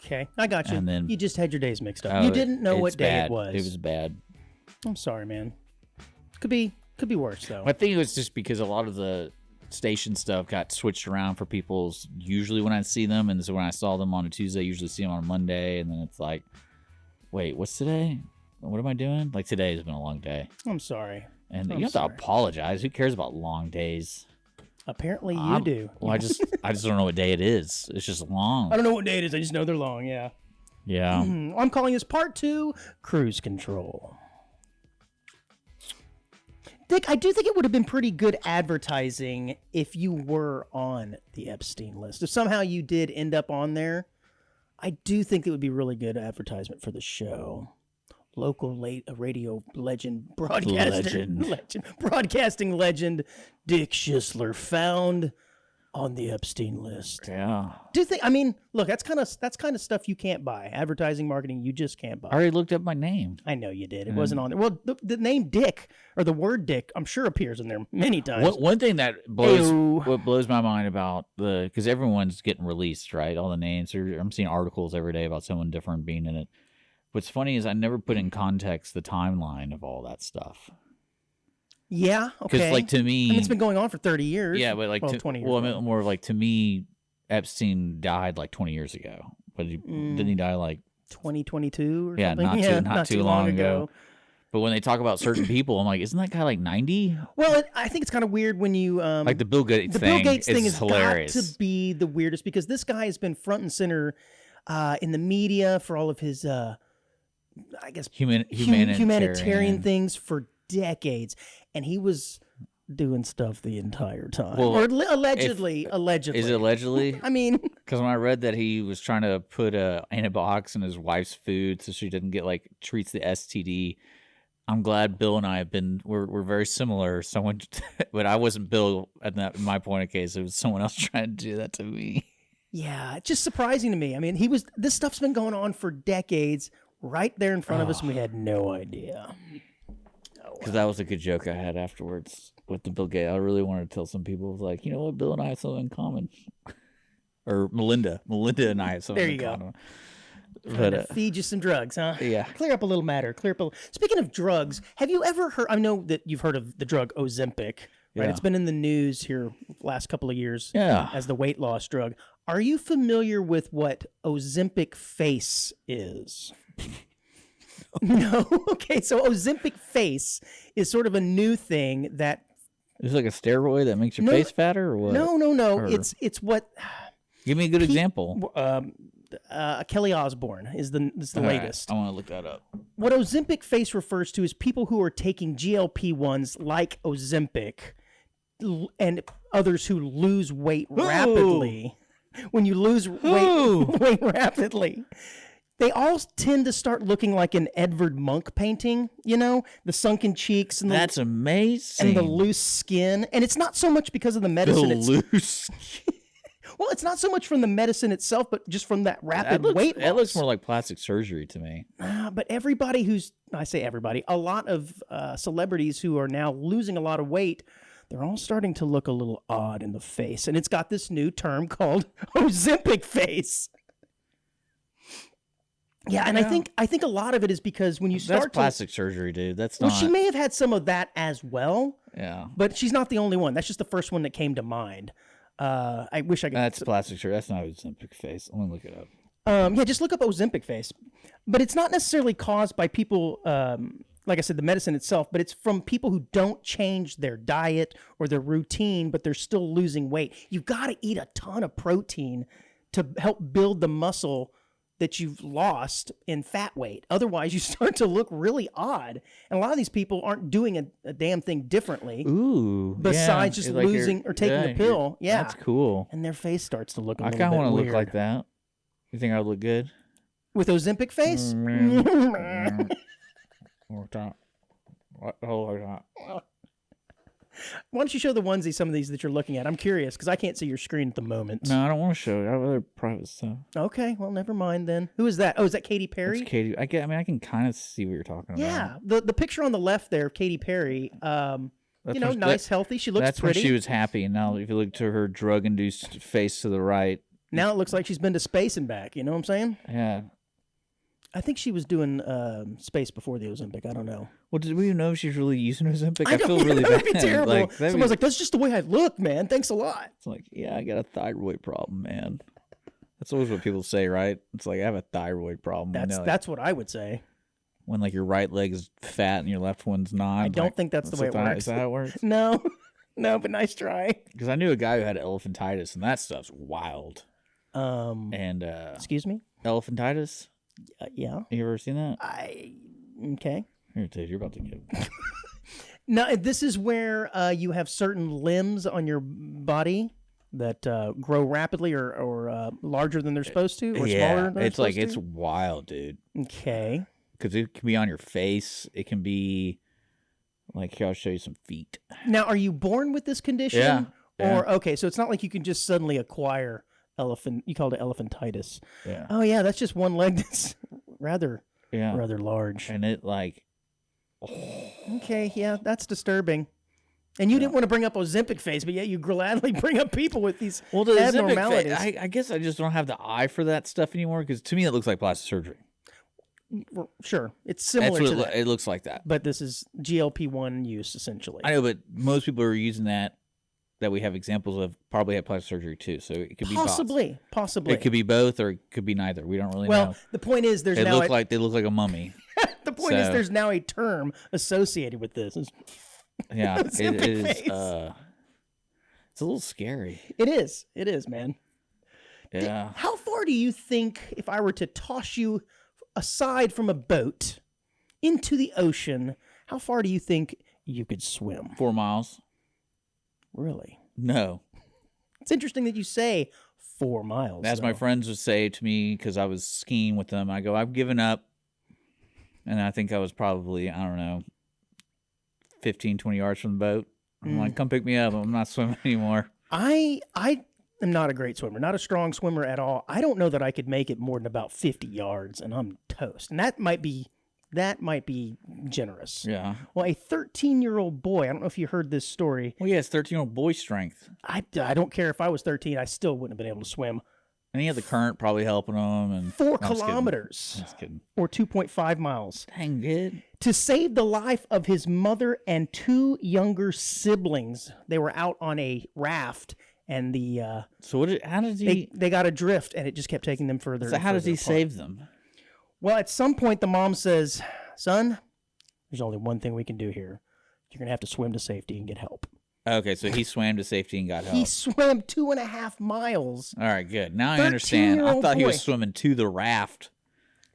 Okay, I got you. And then you just had your days mixed up. You didn't know what day it was. It was bad. I'm sorry, man. Could be worse though. I think it was just because a lot of the station stuff got switched around for people's usually when I see them, and so when I saw them on a Tuesday, I usually see them on a Monday, and then it's like, wait, what's today? What am I doing? Like today has been a long day. I'm sorry. And I'm you have sorry. to apologize. Who cares about long days? Apparently you do. Well, I just don't know what day it is. It's just long. I don't know what day it is. I just know they're long, yeah. Yeah. I'm calling this part 2, Cruise Control. Dick, I do think it would have been pretty good advertising if you were on the Epstein list. If somehow you did end up on there, I do think it would be really good advertisement for the show. Local radio legend, broadcasting legend, Dick Schisler found on the Epstein list. Yeah. Do you think? I mean, look, that's kind of stuff you can't buy. Advertising, marketing, you just can't buy. I already looked up my name. I know you did. It wasn't on there. Well, the name Dick or the word Dick, I'm sure appears in there many times. One thing that blows my mind about because everyone's getting released, right? All the names. I'm seeing articles every day about someone different being in it. What's funny is I never put in context the timeline of all that stuff. Yeah, okay. Because, like, to me... I mean, it's been going on for 30 years. Yeah, but, like, 20 years. Well, I mean, more like, to me, Epstein died, like, 20 years ago. But didn't he die, like... 2022 or yeah, something? not too long ago. But when they talk about certain people, I'm like, isn't that guy, like, 90? Well, I think it's kind of weird when you... like, the Bill Gates thing is hilarious. Got to be the weirdest because this guy has been front and center in the media for all of his... I guess humanitarian things for decades, and he was doing stuff the entire time. Well, or allegedly. Is it allegedly? I mean, because when I read that he was trying to put antibiotics in his wife's food so she doesn't get treats the STD. I'm glad Bill and I have been we're very similar. Someone, but I wasn't Bill in my point of case. It was someone else trying to do that to me. Yeah, it's just surprising to me. I mean, this stuff's been going on for decades. Right there in front of us, and we had no idea. Because that was a good joke I had afterwards with the Bill Gates. I really wanted to tell some people, like, you know what, Bill and I have something in common. Or Melinda and I have something in common. But feed you some drugs, huh? Yeah. Clear up a little matter. Speaking of drugs, have you ever heard? I know that you've heard of the drug Ozempic, right? Yeah. It's been in the news here last couple of years. Yeah. As the weight loss drug. Are you familiar with what Ozempic face is? No? Okay, so Ozempic face is sort of a new thing that... It's like a steroid that makes your face fatter or what? No. Or... It's what... Give me a good example. Kelly Osbourne is the latest. Right, I want to look that up. What Ozempic face refers to is people who are taking GLP-1s like Ozempic and others who lose weight rapidly. When you lose weight rapidly... They all tend to start looking like an Edvard Munch painting, you know, the sunken cheeks and that's amazing, and the loose skin. And it's not so much because of the medicine. Well, it's not so much from the medicine itself, but just from that rapid weight loss. It looks more like plastic surgery to me. But a lot of celebrities who are now losing a lot of weight, they're all starting to look a little odd in the face, and it's got this new term called Ozempic face. Yeah, and I think a lot of it is because when you start plastic surgery, dude. That's not. Well, she may have had some of that as well. Yeah, but she's not the only one. That's just the first one that came to mind. I wish I could. That's plastic surgery. That's not Ozempic face. I'm gonna look it up. Yeah, just look up Ozempic face. But it's not necessarily caused by people. Like I said, the medicine itself, but it's from people who don't change their diet or their routine, but they're still losing weight. You've got to eat a ton of protein to help build the muscle that you've lost in fat weight. Otherwise, you start to look really odd. And a lot of these people aren't doing a damn thing differently. Ooh. Besides just losing or taking the pill. Yeah. That's cool. And their face starts to look a little bit weird. I kind of want to look like that. You think I would look good? With Ozempic face? Why don't you show the onesie some of these that you're looking at? I'm curious because I can't see your screen at the moment. No, I don't want to show you. I have other private stuff. Okay, well, never mind then. Who is that? Oh, is that Katy Perry? It's Katy. I can kind of see what you're talking about. Yeah, the picture on the left there of Katy Perry. Nice, healthy. She looks that's pretty. When she was happy. Now, if you look to her drug-induced face to the right, now it looks like she's been to space and back. You know what I'm saying? Yeah. I think she was doing space before the Ozempic. I don't know. Well, did we know she's really using Ozempic? I feel really bad. That would be terrible. Someone's like, that's just the way I look, man. Thanks a lot. It's like, yeah, I got a thyroid problem, man. That's always what people say, right? It's like, I have a thyroid problem. That's what I would say. when like your right leg is fat and your left one's not. I don't think that's the way it works. Is that how it works? No, no, but nice try. Because I knew a guy who had elephantitis, and that stuff's wild. And Excuse me? elephantitis? Yeah. You ever seen that? Okay. Here, dude, you're about to get. No, this is where you have certain limbs on your body that grow rapidly or larger than they're supposed to, or smaller than they're it's supposed like to. it's wild, dude. Okay. Because it can be on your face. It can be like here, I'll show you some feet. Now, are you born with this condition? Yeah. Or okay, so it's not like you can just suddenly acquire you called it elephantitis. Yeah. Oh yeah, that's just one leg that's rather large. And it like. Okay, yeah, that's disturbing. And you didn't want to bring up Ozempic face, but yet you gladly bring up people with these abnormalities. I guess I just don't have the eye for that stuff anymore because to me it looks like plastic surgery. Sure, it's similar to that. It looks like that. But this is GLP-1 use, essentially. I know, but most people who are using that we have examples of probably have plastic surgery too. So it could be possibly. It could be both, or it could be neither. We don't really know. Well, the point is, they look like a mummy. The point is, there's now a term associated with this. Yeah, it is. It's a little scary. It is, man. Yeah. How far do you think, if I were to toss you aside from a boat into the ocean, how far do you think you could swim? 4 miles. Really? No. It's interesting that you say 4 miles. As my friends would say to me, because I was skiing with them, I go, I've given up. And I think I was probably, I don't know, 15, 20 yards from the boat. I'm like, come pick me up. I'm not swimming anymore. I am not a great swimmer, not a strong swimmer at all. I don't know that I could make it more than about 50 yards, and I'm toast. And that might be generous. Yeah. Well, a 13-year-old boy, I don't know if you heard this story. Well, yeah, it's 13-year-old boy strength. I don't care if I was 13, I still wouldn't have been able to swim. And he had the current probably helping him. And 4 kilometers. Just kidding. Or 2.5 miles. Dang, good. To save the life of his mother and 2 younger siblings. They were out on a raft, and how did he... They got adrift, and it just kept taking them further. So how does he save them? Well, at some point, the mom says, son, there's only one thing we can do here. You're going to have to swim to safety and get help. Okay, so he swam to safety and got help. He swam 2.5 miles. All right, good. Now I understand. I thought he was swimming to the raft.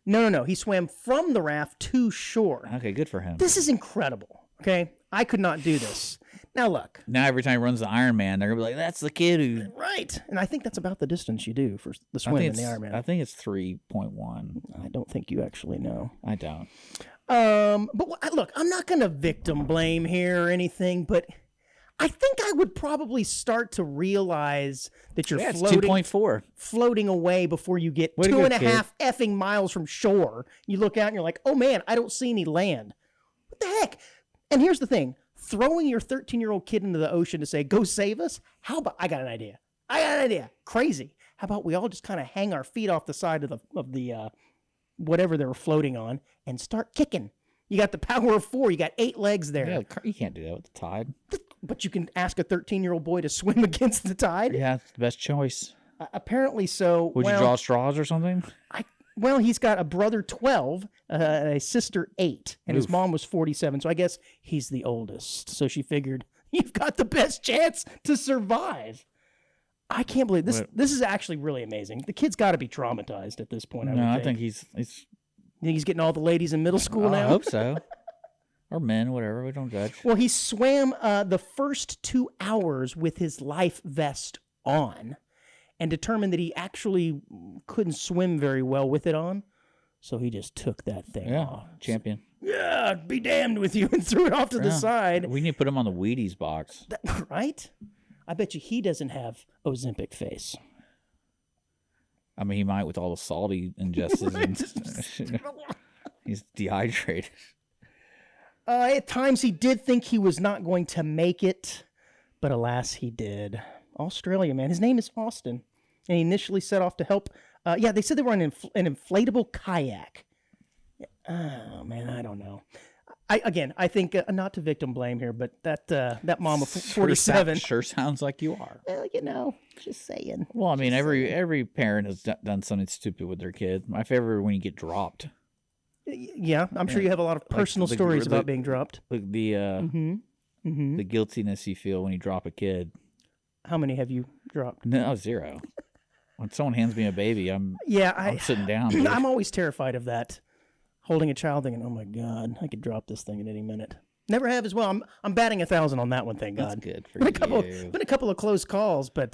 No. He swam from the raft to shore. Okay, good for him. This is incredible. Okay, I could not do this. Now look. Now every time he runs the Ironman, they're gonna be like, "That's the kid who." Right, and I think that's about the distance you do for the swim in the Ironman. I think it's 3.1. I don't think you actually know. I don't. But look, I'm not gonna victim blame here or anything, but I think I would probably start to realize that you're floating 2.4. Floating away before you get 2.5 effing miles from shore. You look out and you're like, oh man, I don't see any land. What the heck? And here's the thing. Throwing your 13-year-old kid into the ocean to say, go save us? How about, I got an idea. Crazy. How about we all just kind of hang our feet off the side of the whatever they were floating on and start kicking? You got the power of 4. You got 8 legs there. Yeah, you can't do that with the tide. But you can ask a 13-year-old boy to swim against the tide? Yeah, it's the best choice. Apparently so. Would you draw straws or something? Well, he's got a brother 12, a sister 8, and his mom was 47, so I guess he's the oldest. So she figured, you've got the best chance to survive. I can't believe this. This is actually really amazing. The kid's got to be traumatized at this point. I think he's... You think he's getting all the ladies in middle school now? I hope so. Or men, whatever. We don't judge. Well, he swam the first 2 hours with his life vest on and determined that he actually couldn't swim very well with it on. So he just took that thing off. Champion. Yeah, be damned with you, and threw it off to the side. We need to put him on the Wheaties box. Right? I bet you he doesn't have Ozempic face. I mean, he might with all the salt he ingested. He's dehydrated. At times he did think he was not going to make it, but alas, he did. Australia, man. His name is Austin, and he initially set off to help. They said they were on an inflatable kayak. Oh, man, I don't know. I think not to victim blame here, but that mom of 47 sure sounds like you are. Well, just saying. Well, I mean, every parent has done something stupid with their kid. My favorite when you get dropped. Yeah, I'm sure you have a lot of personal stories about being dropped. Like the guiltiness you feel when you drop a kid. How many have you dropped? No, 0. When someone hands me a baby, I'm sitting down. Dude. I'm always terrified of that. Holding a child, thinking, "Oh my God, I could drop this thing at any minute." Never have as well. I'm batting 1,000 on that one. Thank God. That's good for Been a couple of close calls, but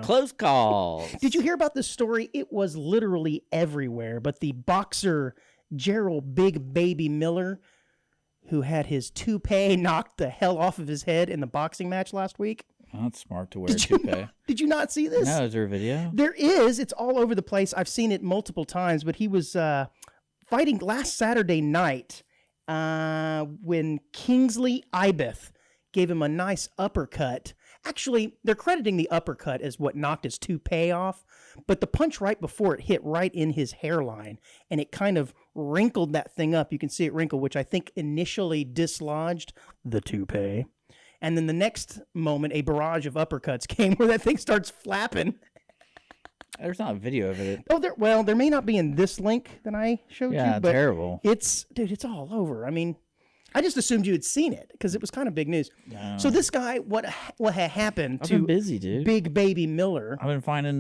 close calls. Did you hear about this story? It was literally everywhere. But the boxer Gerald Big Baby Miller, who had his toupee knocked the hell off of his head in the boxing match last week. Oh, that's smart to wear a toupee. Did you not see this? No, is there a video? There is. It's all over the place. I've seen it multiple times. But he was fighting last Saturday night when Kingsley Ibeth gave him a nice uppercut. Actually, they're crediting the uppercut as what knocked his toupee off, but the punch right before it hit right in his hairline, and it kind of wrinkled that thing up. You can see it wrinkle, which I think initially dislodged the toupee. And then the next moment, a barrage of uppercuts came where that thing starts flapping. There's not a video of it. Oh, there may not be in this link that I showed you. Yeah, but terrible. It's all over. I mean, I just assumed you had seen it because it was kind of big news. No. So this guy, what had happened I've to been busy, dude. Big Baby Miller? I've been finding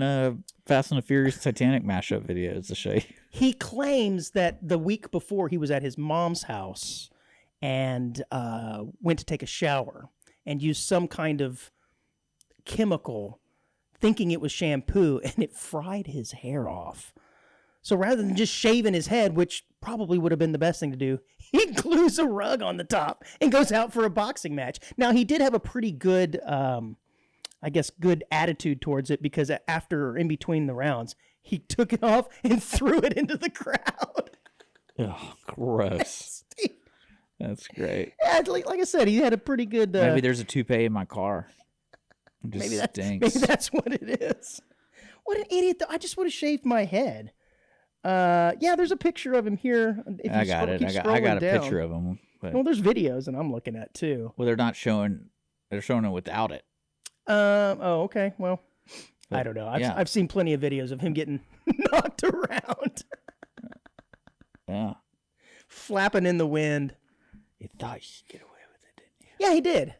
Fast and the Furious Titanic mashup videos to show you. He claims that the week before he was at his mom's house and went to take a shower and used some kind of chemical, thinking it was shampoo, and it fried his hair off. So rather than just shaving his head, which probably would have been the best thing to do, he glues a rug on the top and goes out for a boxing match. Now, he did have a pretty good, good attitude towards it, because after or in between the rounds, he took it off and threw it into the crowd. Oh, gross. That's great. Yeah, like I said, he had a pretty good... Maybe there's a toupee in my car. It just maybe that's what it is. What an idiot, though. I just would have shaved my head. Yeah, there's a picture of him here. If I got it. I got a picture of him. But... Well, there's videos, and I'm looking at, too. Well, they're showing it without it. Oh, okay. Well, I don't know. I've seen plenty of videos of him getting knocked around. Yeah. Flapping in the wind. You thought you'd get away with it, didn't you? Yeah, he did.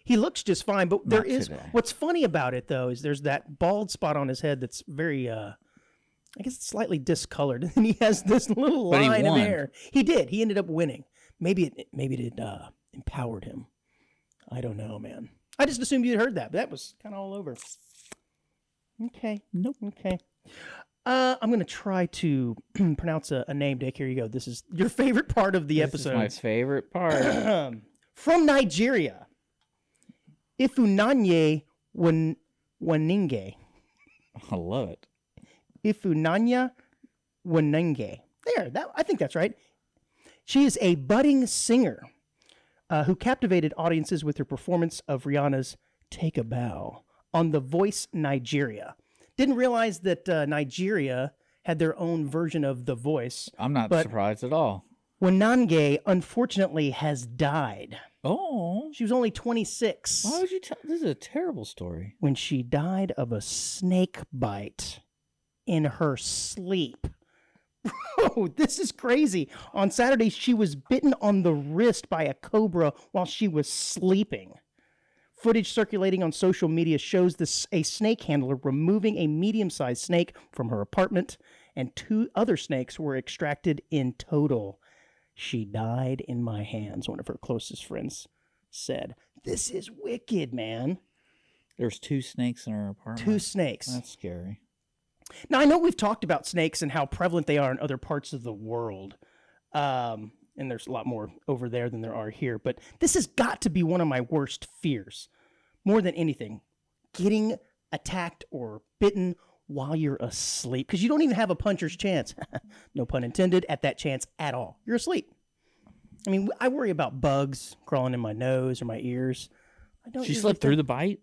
He looks just fine, but there is... What's funny about it, though, is there's that bald spot on his head that's very... I guess it's slightly discolored, and he has this little line of hair. He did. He ended up winning. Maybe it empowered him. I don't know, man. I just assumed you'd heard that, but that was kind of all over. Okay. Nope. Okay. I'm going to try to pronounce a name, Dick. Here you go. This is your favorite part of the episode. This is my favorite part. From Nigeria. Ifunanye Waninge. I love it. Ifunanya Wanenge. I think that's right. She is a budding singer who captivated audiences with her performance of Rihanna's Take a Bow on The Voice Nigeria. Didn't realize that Nigeria had their own version of The Voice. I'm not surprised at all. Wanange, unfortunately, has died. Oh. She was only 26. Why would you tell? This is a terrible story. When she died of a snake bite in her sleep. Bro, this is crazy. On Saturday, she was bitten on the wrist by a cobra while she was sleeping. Footage circulating on social media shows a snake handler removing a medium-sized snake from her apartment, and 2 other snakes were extracted in total. She died in my hands, one of her closest friends said. This is wicked, man. There's 2 snakes in her apartment. 2 snakes. That's scary. Now, I know we've talked about snakes and how prevalent they are in other parts of the world. And there's a lot more over there than there are here. But this has got to be one of my worst fears. More than anything, getting attacked or bitten while you're asleep. Because you don't even have a puncher's chance. No pun intended, at that chance at all. You're asleep. I mean, I worry about bugs crawling in my nose or my ears. She slept through the bite?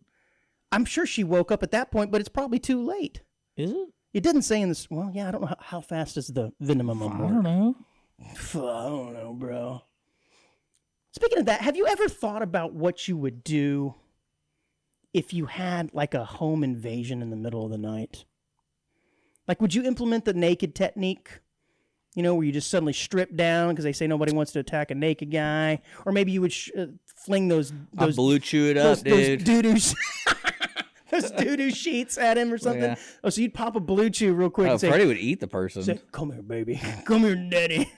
I'm sure she woke up at that point, but it's probably too late. Is it? It didn't say in this. Well, yeah, I don't know how fast is the venom work. I don't know. I don't know, bro. Speaking of that, have you ever thought about what you would do if you had like a home invasion in the middle of the night? Like, would you implement the naked technique? You know, where you just suddenly strip down because they say nobody wants to attack a naked guy, or maybe you would fling those blue chew it up, dude. Those doo-doo those doo-doo sheets at him or something. Yeah. Oh, so you'd pop a blue chew real quick. Oh, and say, Freddie would eat the person. say, "Come here, baby. Come here, daddy."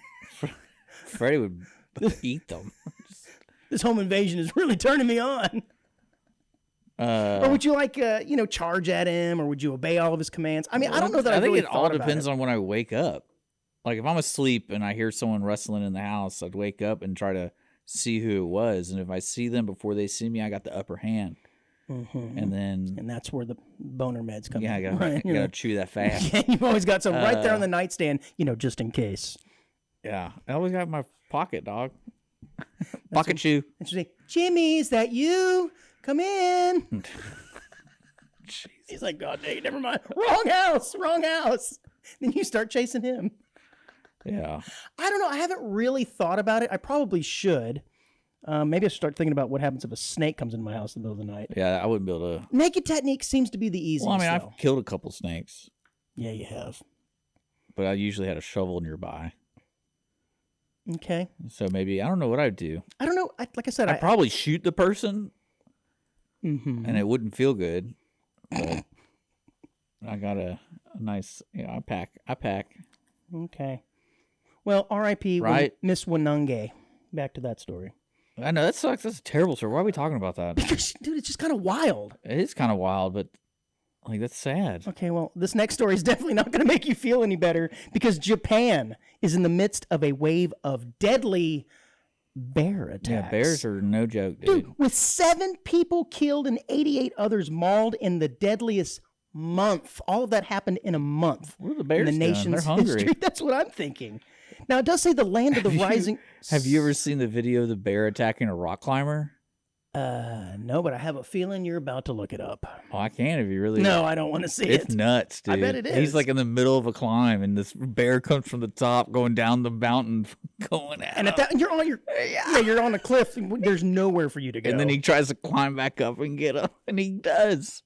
Freddie would eat them. This home invasion is really turning me on. Or would you charge at him, or would you obey all of his commands? I mean, I don't know that I think it all depends on when I wake up. Like if I'm asleep and I hear someone wrestling in the house, I'd wake up and try to see who it was, and if I see them before they see me, I got the upper hand. Mm-hmm. And that's where the boner meds come in. Yeah, I gotta chew that fast. Yeah, you've always got some right there on the nightstand, just in case. Yeah, I always got my pocket, dog. Pocket chew. And she'll say, "Jimmy, is that you? Come in." He's like, "God dang, never mind. Wrong house. Then you start chasing him. Yeah. I don't know. I haven't really thought about it. I probably should. Maybe I should start thinking about what happens if a snake comes into my house in the middle of the night. Yeah, I wouldn't be able to. Naked technique seems to be the easiest. Well, I mean, I've killed a couple snakes. Yeah, you have. But I usually had a shovel nearby. Okay. So maybe, I don't know what I'd do. I don't know. Like I said, I'd probably shoot the person, and it wouldn't feel good. But I got a nice, I pack. Okay. Well, R.I.P. Right? Miss Wanunge. Back to that story. I know, that sucks. That's a terrible story. Why are we talking about that? Because, dude, it's just kind of wild. It is kind of wild, but that's sad. Okay, well, this next story is definitely not going to make you feel any better because Japan is in the midst of a wave of deadly bear attacks. Yeah, bears are no joke, dude. With 7 people killed and 88 others mauled in the deadliest month. All of that happened in a month. What are the bears in the doing? nation's They're hungry. history. That's what I'm thinking. Now, it does say the land of the rising... Have you ever seen the video of the bear attacking a rock climber? No, but I have a feeling you're about to look it up. Oh, I can if you really... No, I don't want to see it. It's nuts, dude. I bet it is. He's like in the middle of a climb, and this bear comes from the top, going down the mountain, going at And at that, you're on a cliff. There's nowhere for you to go. And then he tries to climb back up and get up, and he does.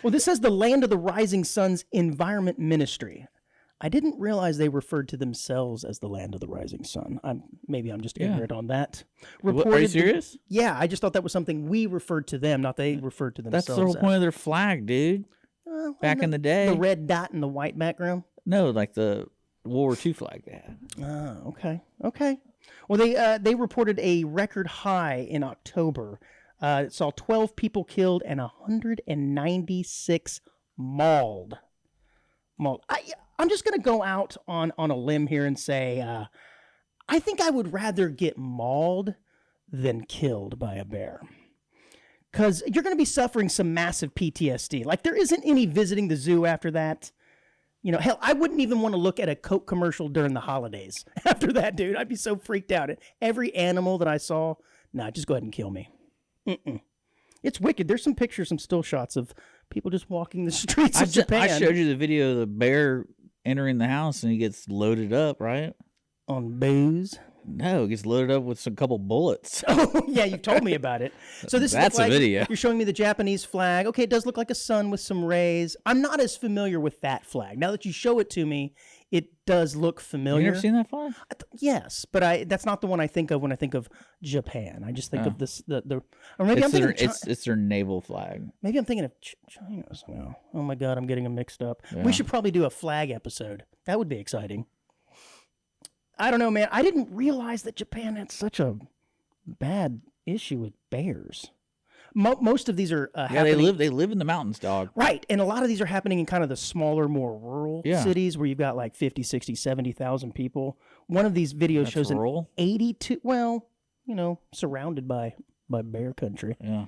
Well, this says the Land of the Rising Sun's Environment Ministry. I didn't realize they referred to themselves as the Land of the Rising Sun. Maybe I'm just ignorant on that. Are you serious? Yeah, I just thought that was something we referred to them, not they referred to themselves. That's the whole point of their flag, dude. Back in the day. The red dot in the white background? No, like the World War II flag they had. Okay. Well, they reported a record high in October. It saw 12 people killed and 196 mauled. I'm just going to go out on a limb here and say I think I would rather get mauled than killed by a bear. Because you're going to be suffering some massive PTSD. Like, there isn't any visiting the zoo after that. Hell, I wouldn't even want to look at a Coke commercial during the holidays after that, dude. I'd be so freaked out. Every animal that I saw, just go ahead and kill me. It's wicked. There's some pictures, some still shots of people just walking the streets of Japan. I showed you the video of the bear entering the house, and he gets loaded up, right? On booze? No, he gets loaded up with a couple bullets. Oh, yeah, you told me about it. So That's a video. You're showing me the Japanese flag. Okay, it does look like a sun with some rays. I'm not as familiar with that flag. Now that you show it to me, it does look familiar. You never seen that flag? Yes, but that's not the one I think of when I think of Japan. I just think of this or maybe it's their naval flag. Maybe I'm thinking of China somehow. Oh my God, I'm getting them mixed up. Yeah. We should probably do a flag episode. That would be exciting. I don't know, man. I didn't realize that Japan had such a bad issue with bears. Most of these are happening. They live in the mountains, dog. Right, and a lot of these are happening in kind of the smaller, more rural cities where you've got like 50, 60, 70,000 people. One of these videos shows rural? an 82, surrounded by bear country. Yeah.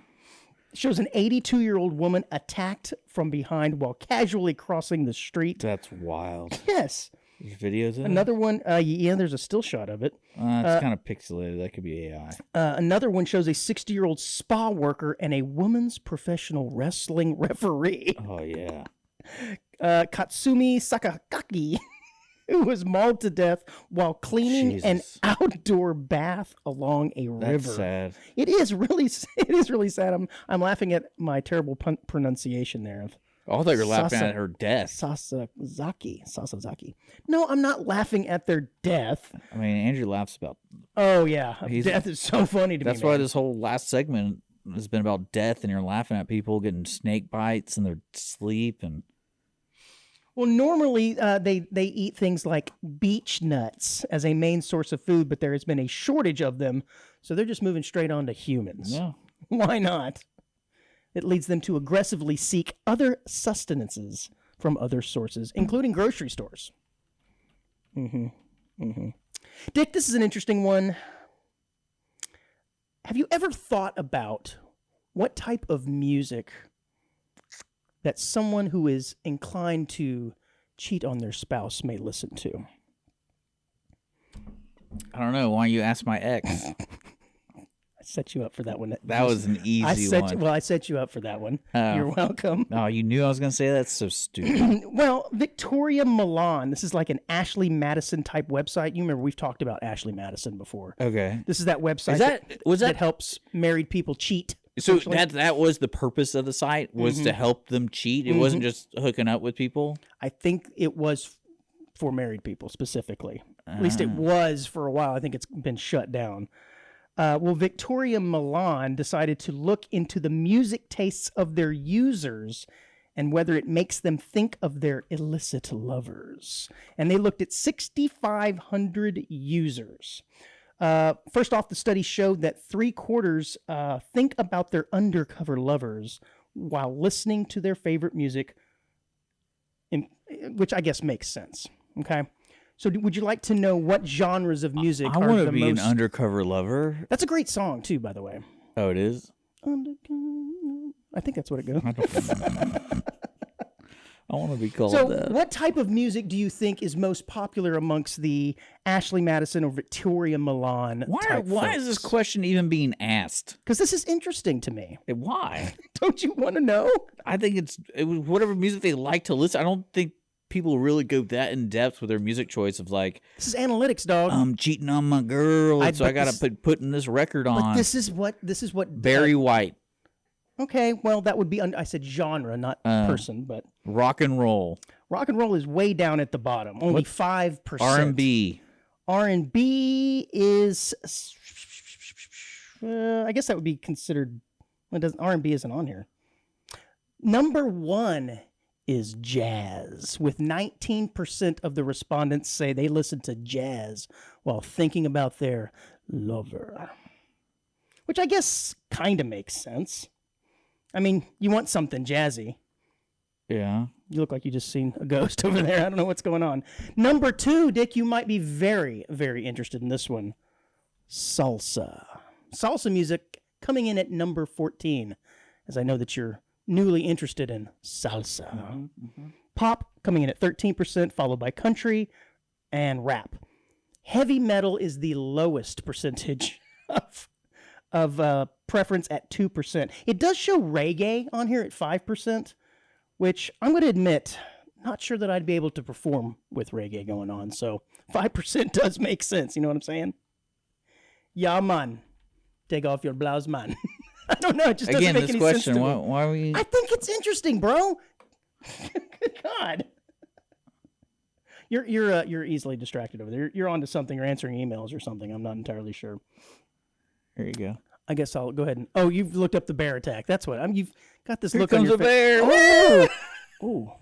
It shows an 82-year-old woman attacked from behind while casually crossing the street. That's wild. Yes. There's videos of Another one, there's a still shot of it. It's kind of pixelated. That could be AI. Another one shows a 60-year-old spa worker and a women's professional wrestling referee. Oh, yeah. Katsumi Sakagaki, who was mauled to death while cleaning an outdoor bath along a river. That's sad. It is really sad. I'm laughing at my terrible pronunciation there of Oh, I thought you were laughing Sasa- at her death. Sasazaki. No, I'm not laughing at their death. I mean, Andrew laughs about. Oh, yeah. He's- Death is so funny to me, That's why man. this whole last segment has been about death, and you're laughing at people getting snake bites in their sleep, and Well, normally they eat things like beech nuts as a main source of food, but there has been a shortage of them, so they're just moving straight on to humans. yeah. Why not? It leads them to aggressively seek other sustenances from other sources, including grocery stores. Dick, this is an interesting one. Have you ever thought about what type of music that someone who is inclined to cheat on their spouse may listen to? I don't know. Why don't you ask my ex? I set you up for that one. That was an easy one. Well, I set you up for that one. Oh. You're welcome. Oh, you knew I was going to say that? That's so stupid. Well, Victoria Milan. This is like an Ashley Madison type website. You remember we've talked about Ashley Madison before. Okay. This is that website Was that that helps married people cheat. so essentially. that was the purpose of the site, was to help them cheat? It wasn't just hooking up with people? I think it was for married people specifically. At least it was for a while. I think it's been shut down. Well, Victoria Milan decided to look into the music tastes of their users and whether it makes them think of their illicit lovers. And they looked at 6,500 users. First off, the study showed that 3/4 think about their undercover lovers while listening to their favorite music, which I guess makes sense. Okay. So would you like to know what genres of music I are want the to be most... an undercover lover. That's a great song, too, by the way. Oh, it is? I think that's what it goes. I want to be called So that. what type of music do you think is most popular amongst the Ashley Madison or Victoria Milan Why is this question even being asked? Because this is interesting to me. Why? Don't you want to know? I think it was whatever music they like to listen. I don't think people really go that in depth with their music choice of like, This is analytics, dog. I'm cheating on my girl, so I but got this- to putting this record on. But this is what Barry White, Okay, well that would be I said genre, not person, but rock and roll, rock and roll is way down at the bottom. Only 5%. R&B. R&B is I guess that would be considered. Well, R&B isn't on here. Number 1 is jazz, with 19% of the respondents say they listen to jazz while thinking about their lover, which I guess kind of makes sense. I mean, you want something jazzy. Yeah. You look like you just seen a ghost over there. I don't know what's going on. Number 2, Dick, you might be very, very interested in this one. Salsa. Salsa music coming in at number 14, as I know that you're newly interested in salsa. Pop coming in at 13%, followed by country and rap. Heavy metal is the lowest percentage of preference at 2%. It does show reggae on here at 5%, which I'm going to admit, not sure that I'd be able to perform with reggae going on. So 5% does make sense. You know what I'm saying? Yeah, man. Take off your blouse, man. I don't know. It just doesn't Again, make this any question, sense to me. why are we... I think it's interesting, bro. Good God. You're easily distracted over there. You're onto something or answering emails or something. I'm not entirely sure. There you go. I guess I'll go ahead and... Oh, you've looked up the bear attack. That's what... you've got this Here look on comes your a bear. Oh! Oh.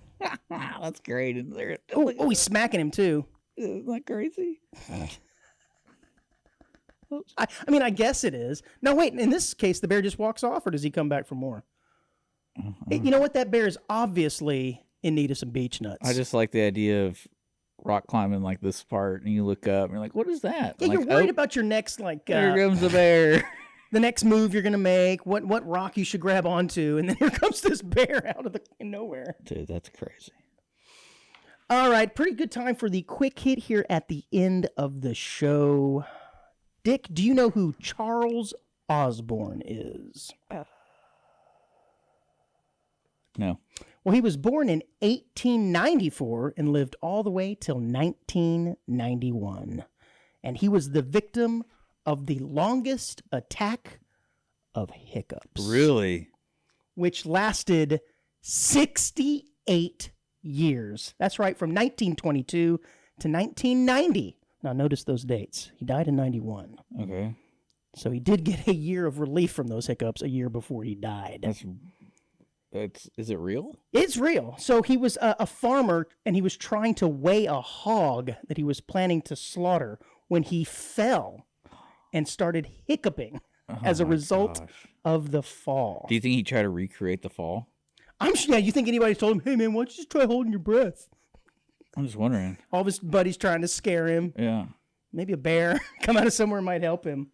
That's great. Isn't there? Oh, he's smacking him, too. Isn't that crazy? I mean, I guess it is. No, wait. In this case, the bear just walks off, or does he come back for more? You know what? That bear is obviously in need of some beech nuts. I just like the idea of rock climbing like this part, and you look up, and you're like, what is that? Yeah, like, you're worried about your next, like... Here comes the bear. the next move you're going to make, what rock you should grab onto, and then here comes this bear out of nowhere. Dude, that's crazy. All right, pretty good time for the quick hit here at the end of the show. Dick, do you know who Charles Osborne is? No. Well, he was born in 1894 and lived all the way till 1991. And he was the victim of the longest attack of hiccups. Really? Which lasted 68 years. That's right, from 1922 to 1990. Now, notice those dates. He died in 91. Okay. So he did get a year of relief from those hiccups a year before he died. Is it real? It's real. So he was a farmer, and he was trying to weigh a hog that he was planning to slaughter when he fell and started hiccuping as a result of the fall. Do you think he tried to recreate the fall? Yeah, you think anybody told him, hey, man, why don't you just try holding your breath? I'm just wondering. All of his buddies trying to scare him. Yeah. Maybe a bear come out of somewhere might help him.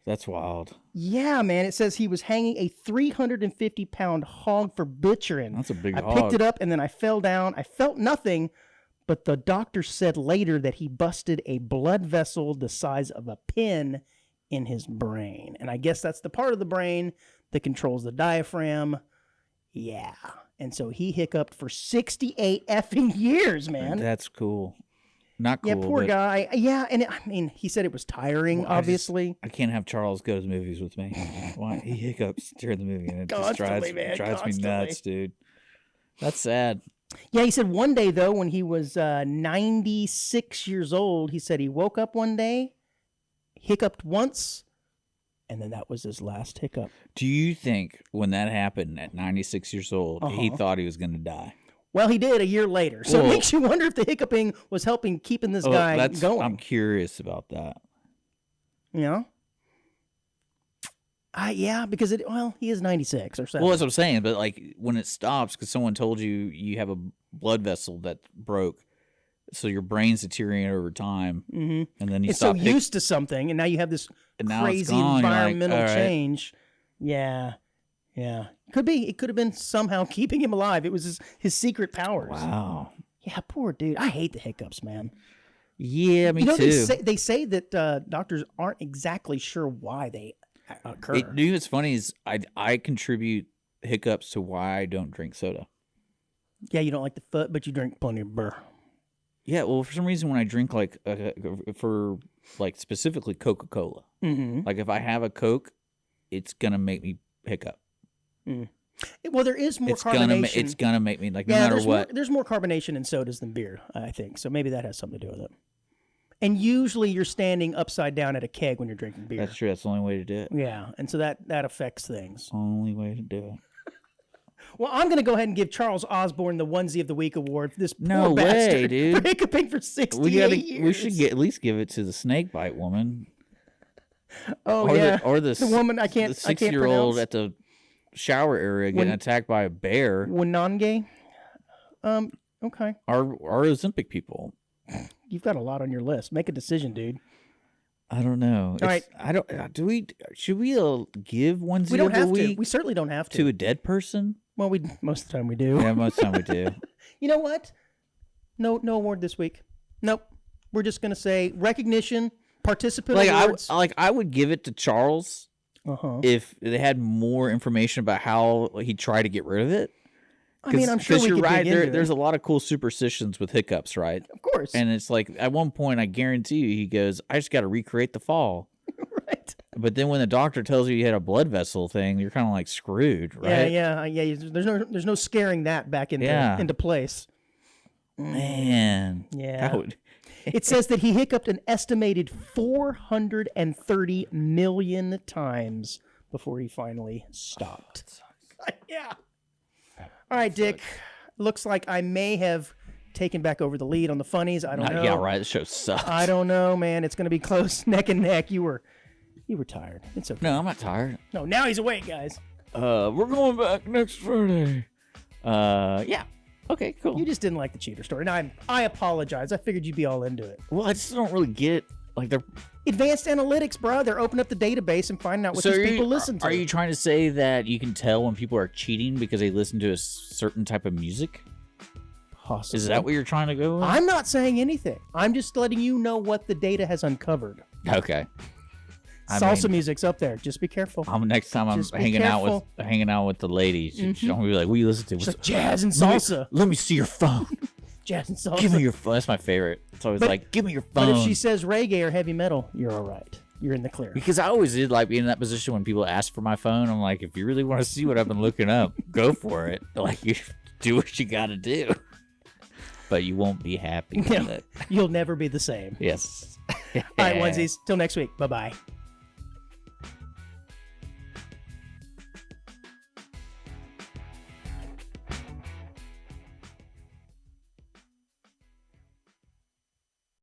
That's wild. Yeah, man. It says he was hanging a 350-pound hog for butchering. That's a big hog. I picked it up, and then I fell down. I felt nothing, but the doctor said later that he busted a blood vessel the size of a pin in his brain. And I guess that's the part of the brain that controls the diaphragm. Yeah. And so he hiccuped for 68 effing years, man. That's cool. Not cool. Yeah, poor guy. Yeah, and he said it was tiring, obviously. I can't have Charles go to movies with me. Why? He hiccups during the movie, and it just drives me nuts, dude. That's sad. Yeah, he said one day, though, when he was 96 years old, he said he woke up one day, hiccuped once, and then that was his last hiccup. Do you think when that happened at 96 years old, he thought he was going to die? Well, he did a year later. So it makes you wonder if the hiccuping was helping keeping this guy going. I'm curious about that. Yeah? Yeah, because he is 96 or 7. Well, that's what I'm saying. But like when it stops because someone told you have a blood vessel that broke, so your brain's deteriorating over time, and then you it's stop so used to something, and now you have this crazy environmental change. Yeah. Yeah. Could be. It could have been somehow keeping him alive. It was his secret powers. Wow. Yeah, poor dude. I hate the hiccups, man. Yeah, me too. They say that doctors aren't exactly sure why they occur. You know what's funny is I contribute hiccups to why I don't drink soda. Yeah, you don't like the foot, but you drink plenty of beer. Yeah, well, for some reason when I drink specifically Coca-Cola, like if I have a Coke, it's gonna make me hiccup. Well, there is more carbonation. It's gonna make me no matter what. There's more carbonation in sodas than beer, I think. So maybe that has something to do with it. And usually you're standing upside down at a keg when you're drinking beer. That's true. That's the only way to do it. Yeah, and so that affects things. Only way to do it. Well, I'm going to go ahead and give Charles Osborne the Onesie of the Week award for this no poor way, bastard dude. for hiccuping for 68 years. We should at least give it to the snake bite woman. Oh, or the woman I can't 6-year-old at the shower area getting attacked by a bear. Winonge? Okay. Our Ozempic people. You've got a lot on your list. Make a decision, dude. I don't know. All right. Should we give onesie We don't of the have week to. We certainly don't have to a dead person? Well, most of the time we do. Yeah, most of the time we do. You know what? No award this week. Nope. We're just gonna say recognition, participant awards. I would give it to Charles if they had more information about how he tried to get rid of it. I mean, I'm sure we you're could right. dig into There's it. a lot of cool superstitions with hiccups, right? Of course. And it's like at one point, I guarantee you, he goes, "I just got to recreate the fall." Right. But then when the doctor tells you had a blood vessel thing, you're kind of like screwed, right? Yeah. There's no scaring that back into place. Man. Yeah. It says that he hiccuped an estimated 430 million times before he finally stopped. Yeah. All right, Dick. Looks like I may have taken back over the lead on the funnies. I don't know. Yeah, right. The show sucks. I don't know, man. It's going to be close, neck and neck. You were tired. It's okay. No, I'm not tired. No, now he's awake, guys. We're going back next Friday. Yeah. Okay, cool. You just didn't like the cheater story. And I apologize. I figured you'd be all into it. Well, I just don't really get they're advanced analytics, bro. They're opening up the database and finding out what these people listen to. Are you trying to say that you can tell when people are cheating because they listen to a certain type of music? Possibly. Is that what you're trying to go with? I'm not saying anything. I'm just letting you know what the data has uncovered. Okay. Salsa music's up there. Just be careful. Next time I'm hanging out with the ladies, I'm gonna be like, "What do you listen to?" Just like jazz and salsa. Let me see your phone. Jazz and salsa. Give me your phone. That's my favorite. It's always like, "Give me your phone." But if she says reggae or heavy metal, you're all right. you're in the clear. Because I always did like being in that position when people ask for my phone. I'm like, if you really want to see what I've been looking up, go for it. Like, you do what you got to do. But you won't be happy with it. You'll never be the same. Yes. All right, onesies. Till next week. Bye-bye.